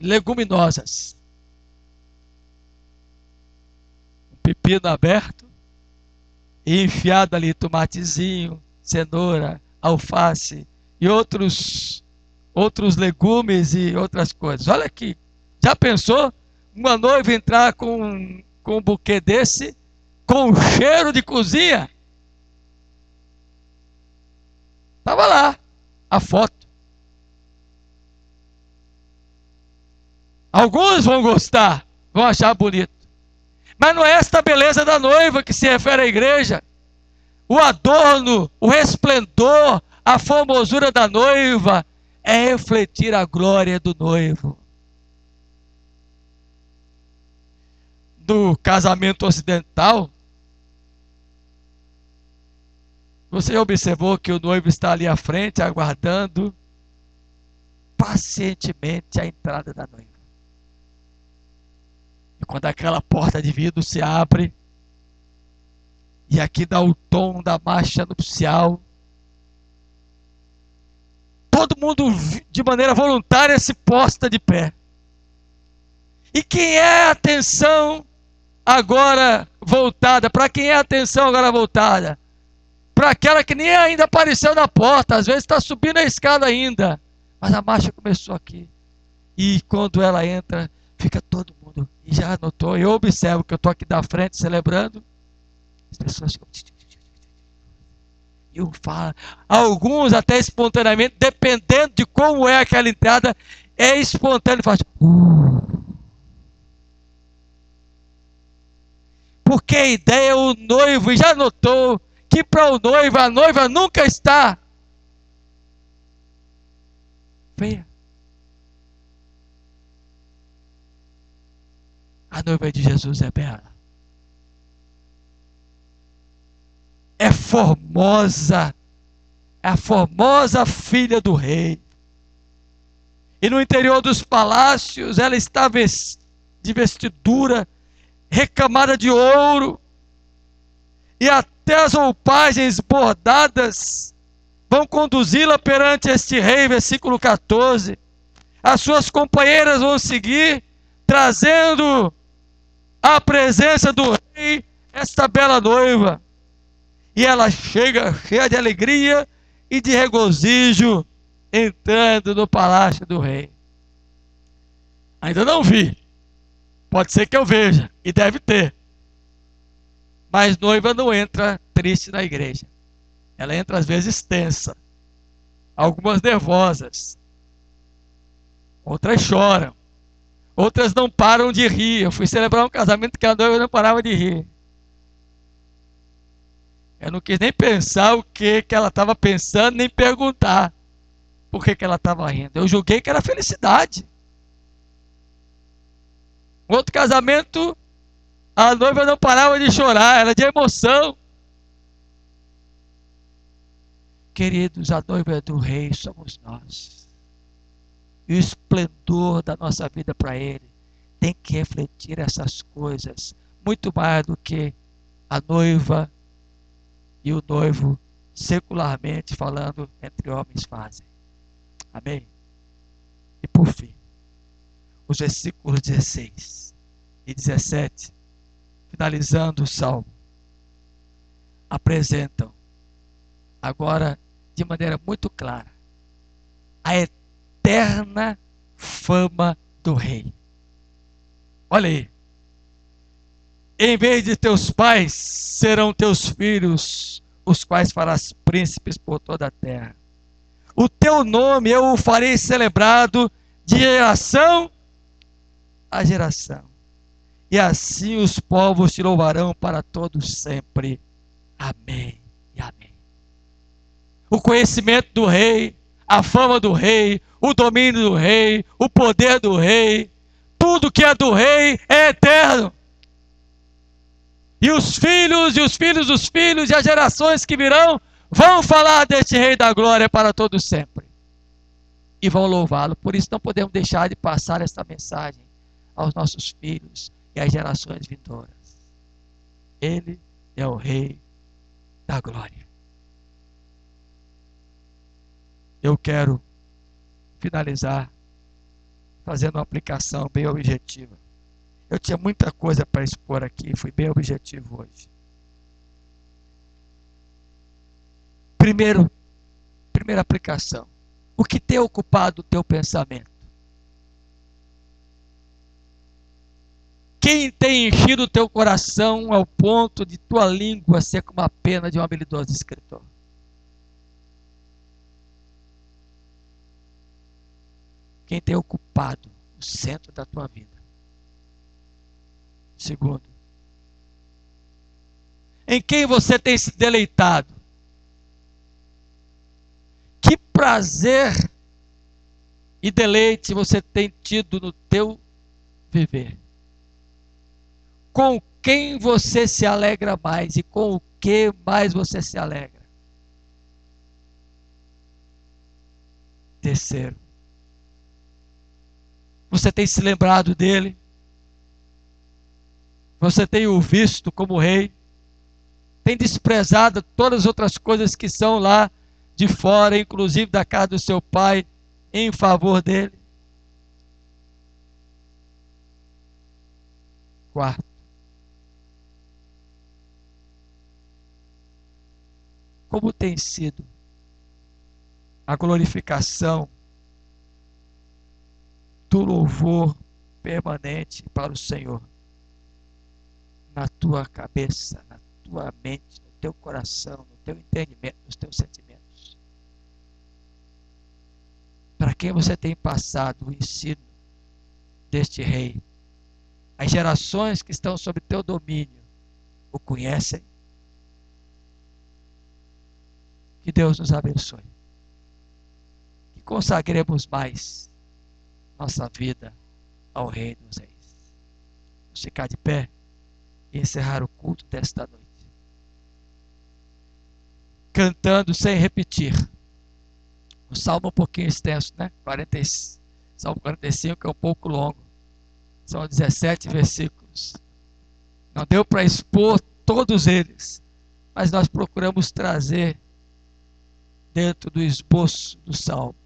A: leguminosas. Um pepino aberto e enfiado ali tomatezinho, cenoura, alface e outros legumes e outras coisas. Olha aqui, já pensou uma noiva entrar com um buquê desse, com um cheiro de cozinha? Estava lá a foto. Alguns vão gostar, vão achar bonito. Mas não é esta beleza da noiva que se refere à igreja. O adorno, o resplendor, a formosura da noiva é refletir a glória do noivo. Do casamento ocidental, você observou que o noivo está ali à frente, aguardando pacientemente a entrada da noiva. E quando aquela porta de vidro se abre, e aqui dá o tom da marcha nupcial, todo mundo de maneira voluntária se posta de pé. E quem é a atenção agora voltada? Para quem é a atenção agora voltada? Para aquela que nem ainda apareceu na porta, às vezes está subindo a escada ainda, mas a marcha começou aqui. E quando ela entra, fica todo mundo, e já notou, eu observo que eu estou aqui da frente celebrando, as pessoas ficam... Eu falo, alguns até espontaneamente, dependendo de como é aquela entrada, é espontâneo, faz... Porque a ideia é o noivo, e já notou que para o noivo, a noiva nunca está feia. A noiva de Jesus é bela. É formosa. É a formosa filha do rei. E no interior dos palácios, ela está de vestidura recamada de ouro, e até as roupagens bordadas vão conduzi-la perante este rei, versículo 14. As suas companheiras vão seguir, trazendo à presença do rei esta bela noiva, e ela chega cheia de alegria e de regozijo, entrando no palácio do rei. Ainda não vi. Pode ser que eu veja, e deve ter. Mas noiva não entra triste na igreja. Ela entra às vezes tensa. Algumas nervosas. Outras choram. Outras não param de rir. Eu fui celebrar um casamento que a noiva não parava de rir. Eu não quis nem pensar o que ela estava pensando, nem perguntar por que ela estava rindo. Eu julguei que era felicidade. Outro casamento, a noiva não parava de chorar, era de emoção. Queridos, a noiva do rei somos nós. E o esplendor da nossa vida para ele tem que refletir essas coisas, muito mais do que a noiva e o noivo, secularmente falando, entre homens fazem. Amém? E por fim, os versículos 16 e 17, finalizando o salmo, apresentam agora de maneira muito clara a eterna fama do rei. Olha aí. Em vez de teus pais, serão teus filhos, os quais farás príncipes por toda a terra. O teu nome eu o farei celebrado de geração a geração. E assim os povos te louvarão para todos sempre. Amém e amém. O conhecimento do rei, a fama do rei, o domínio do rei, o poder do rei, tudo que é do rei é eterno. E os filhos dos filhos e as gerações que virão vão falar deste rei da glória para todos sempre. E vão louvá-lo. Por isso não podemos deixar de passar esta mensagem aos nossos filhos e às gerações vindouras. Ele é o rei da glória. Eu quero finalizar fazendo uma aplicação bem objetiva. Eu tinha muita coisa para expor aqui, fui bem objetivo hoje. Primeira aplicação. O que tem ocupado o teu pensamento? Quem tem enchido o teu coração ao ponto de tua língua ser como a pena de um habilidoso escritor? Quem tem ocupado o centro da tua vida? Segundo, em quem você tem se deleitado? Que prazer e deleite você tem tido no teu viver? Com quem você se alegra mais e com o que mais você se alegra? Terceiro, você tem se lembrado dele? Você tem o visto como rei? Tem desprezado todas as outras coisas que são lá de fora, inclusive da casa do seu pai, em favor dele? Quarto, como tem sido a glorificação do louvor permanente para o Senhor na tua cabeça, na tua mente, no teu coração, no teu entendimento, nos teus sentimentos? Para quem você tem passado o ensino deste rei? As gerações que estão sob teu domínio o conhecem? Que Deus nos abençoe. Que consagremos mais nossa vida ao Rei dos Reis. Vamos ficar de pé e encerrar o culto desta noite, cantando sem repetir. O salmo é um pouquinho extenso, né? Salmo 45 é um pouco longo. São 17 versículos. Não deu para expor todos eles, mas nós procuramos trazer dentro do esboço do salmo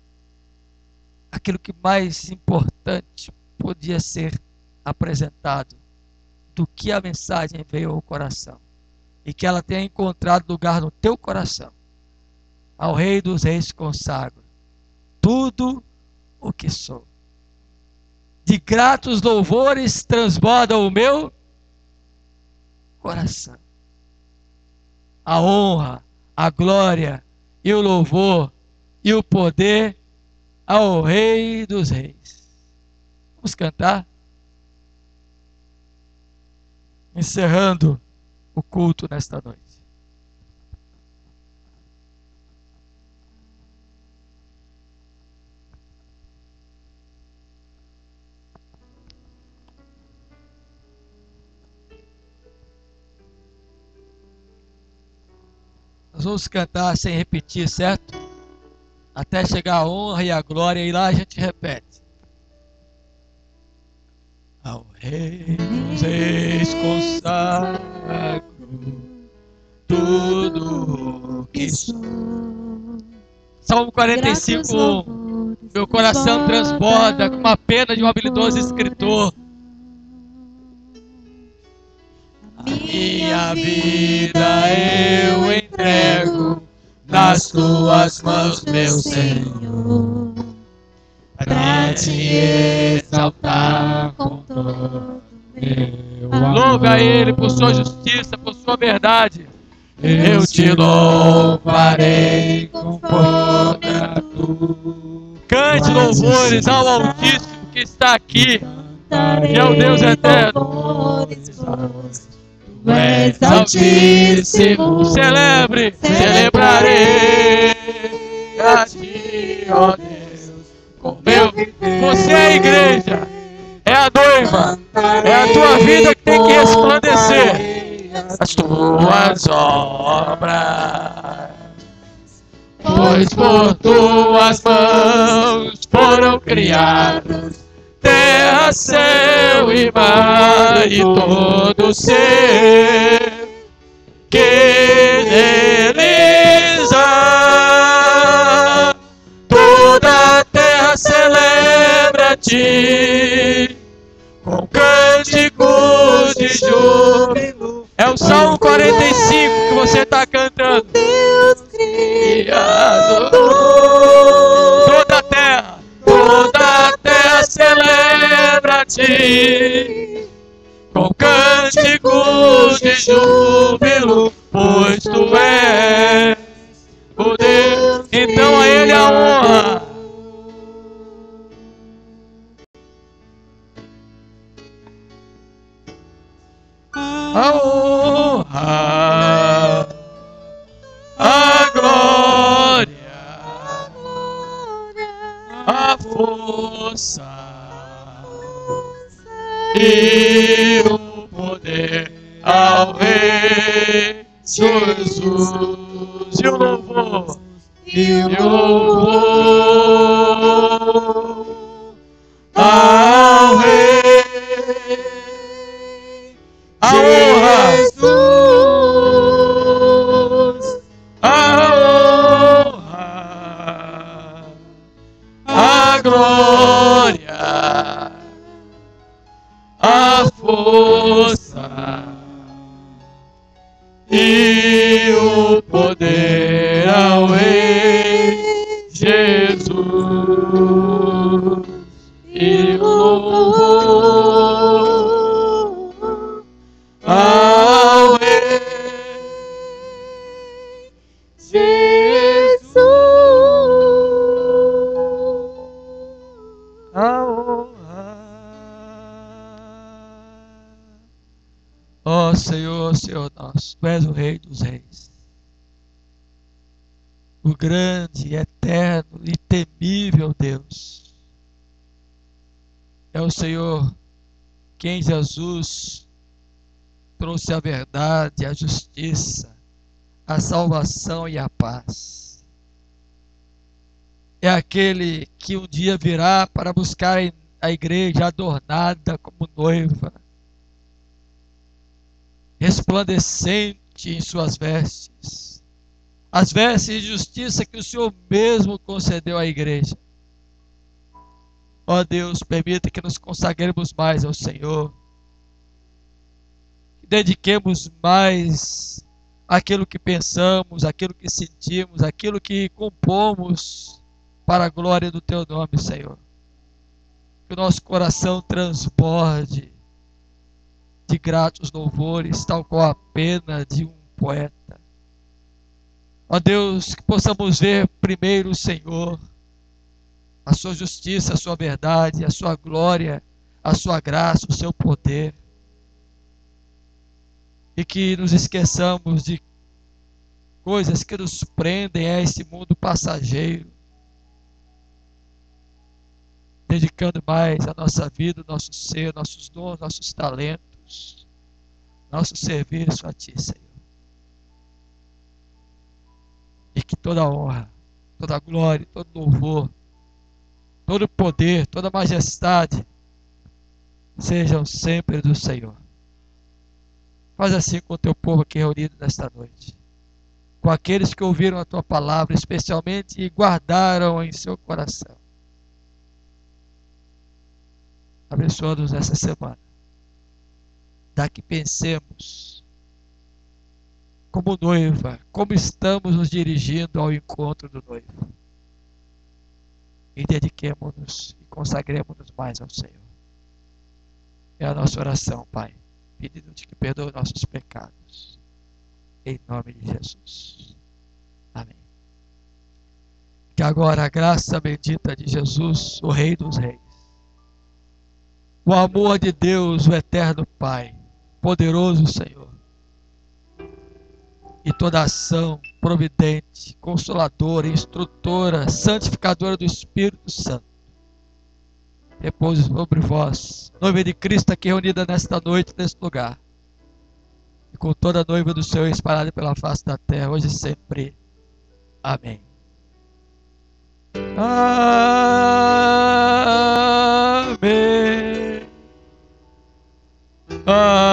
A: aquilo que mais importante podia ser apresentado, do que a mensagem veio ao coração, e que ela tenha encontrado lugar no teu coração. Ao Rei dos Reis consagro tudo o que sou. De gratos louvores transborda o meu coração. A honra, a glória e o louvor e o poder ao Rei dos Reis. Vamos cantar? encerrando o culto nesta noite. Nós vamos cantar sem repetir, certo? Até chegar a honra e a glória, e lá a gente repete. Ao Rei dos Reis consagro tudo o que sou. Salmo 45, meu coração transborda com uma pena de um habilidoso escritor. Minha vida eu entrego nas tuas mãos, meu Senhor, para te exaltar com todo meu amor. Louve a Ele por sua justiça, por sua verdade. Eu te louvarei com toda tua. Cante louvores ao Altíssimo que está aqui, que é o Deus eterno. Tu és altíssimo, celebre, celebrarei a ti, ó Deus, com meu viver. Você é a igreja, é a noiva, é a tua vida que tem que resplandecer as tuas obras, pois por tuas mãos foram criados terra, céu e mar e todo ser que neles há. Toda a terra celebra a ti com cânticos de júbilo. É o Salmo 45 que você está cantando. Deus criador. Toda a terra celebra a ti com cânticos de júbilo, pois tu és o Deus. Então a Ele a honra. A honra, a glória, a força e o poder ao Rei Jesus. E o louvor, ao Rei, a honra, Jesus, a honra, a glória, a força e o poder ao Rei Jesus. E o louvor ao Rei Jesus. A honra. Ó Senhor, Senhor nosso, Tu és o Rei dos Reis, o grande, eterno e temível Deus. É o Senhor que em Jesus trouxe a verdade, a justiça, a salvação e a paz. É aquele que um dia virá para buscar a igreja adornada como noiva, resplandecente em suas vestes, as vestes de justiça que o Senhor mesmo concedeu à igreja. Ó Deus, permita que nos consagremos mais ao Senhor, que dediquemos mais aquilo que pensamos, aquilo que sentimos, aquilo que compomos para a glória do Teu nome, Senhor. Que o nosso coração transborde de gratos louvores, tal qual a pena de um poeta. Ó Deus, que possamos ver primeiro o Senhor, a sua justiça, a sua verdade, a sua glória, a sua graça, o seu poder. e que nos esqueçamos de coisas que nos prendem a esse mundo passageiro, dedicando mais a nossa vida, o nosso ser, nossos dons, nossos talentos, nosso serviço a Ti, Senhor. E que toda honra, toda glória, todo louvor, todo poder, toda majestade sejam sempre do Senhor. Faz assim com o Teu povo aqui reunido nesta noite, com aqueles que ouviram a Tua palavra, especialmente e guardaram em seu coração. Abençoa-nos nessa semana. Dá que pensemos como noiva, como estamos nos dirigindo ao encontro do noivo. E dediquemo-nos e consagremos-nos mais ao Senhor. É a nossa oração, Pai, pedindo-te que perdoe nossos pecados. Em nome de Jesus. Amém. Que agora a graça bendita de Jesus, o Rei dos Reis, o amor de Deus, o eterno Pai, poderoso Senhor, e toda ação providente, consoladora, instrutora, santificadora do Espírito Santo, repouse sobre vós, noiva de Cristo aqui reunida nesta noite, neste lugar, e com toda a noiva do Senhor espalhada pela face da terra, hoje e sempre. Amém. Amém. Amém.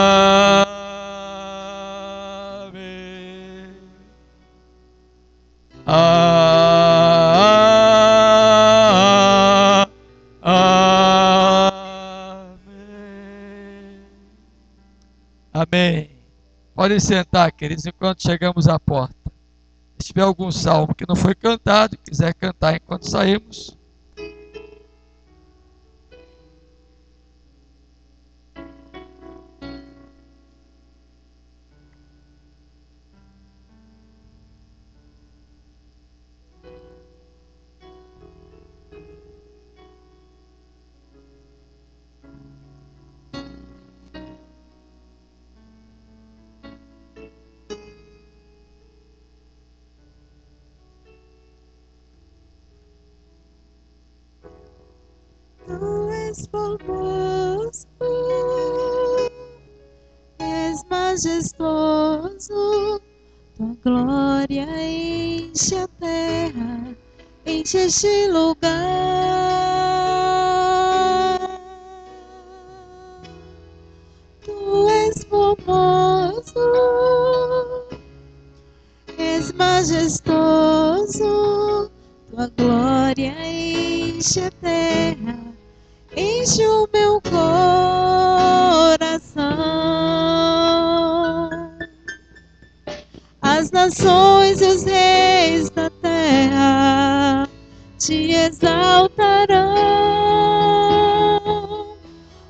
A: Amém. Amém. Podem sentar, queridos, enquanto chegamos à porta. Se tiver algum salmo que não foi cantado, quiser cantar enquanto saímos.
E: Tu és formoso, és majestoso, tua glória enche a terra, enche este lugar. Tu és formoso, és majestoso, tua glória enche a terra, enche o meu coração. As nações e os reis da terra te exaltarão.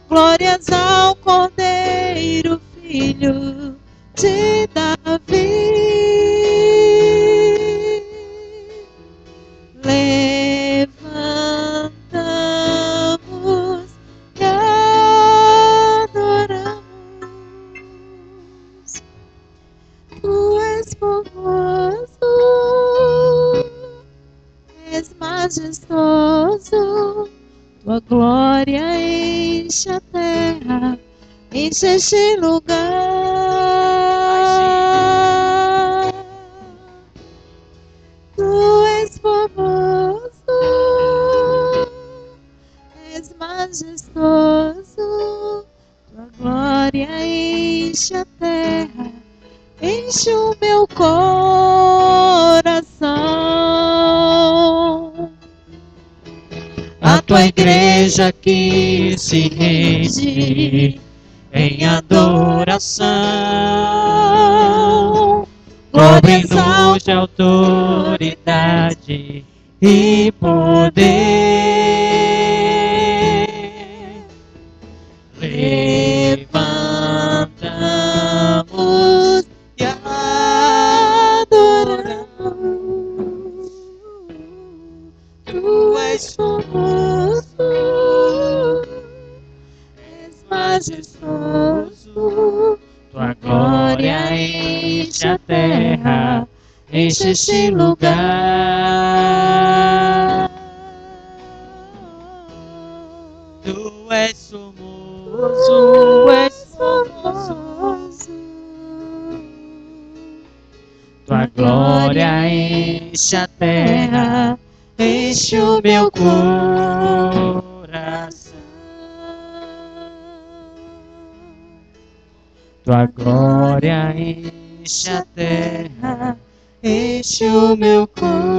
E: Glórias ao Cordeiro, Filho de Davi. Levantamos e adoramos. Tu és formoso, és majestoso, tua glória enche a terra, enche este lugar. Tu és formoso, és majestoso, tua glória enche a terra, enche o meu coração. A tua igreja que se rende em adoração, glória, exalte, autoridade e poder. Levantamos e adoramos. Tu és formoso, és majestoso, tua glória
D: enche a terra, enche este lugar. Tu és famoso, és famoso. Tua glória enche a terra, enche o meu coração. Tua glória enche a terra, enche o meu coração.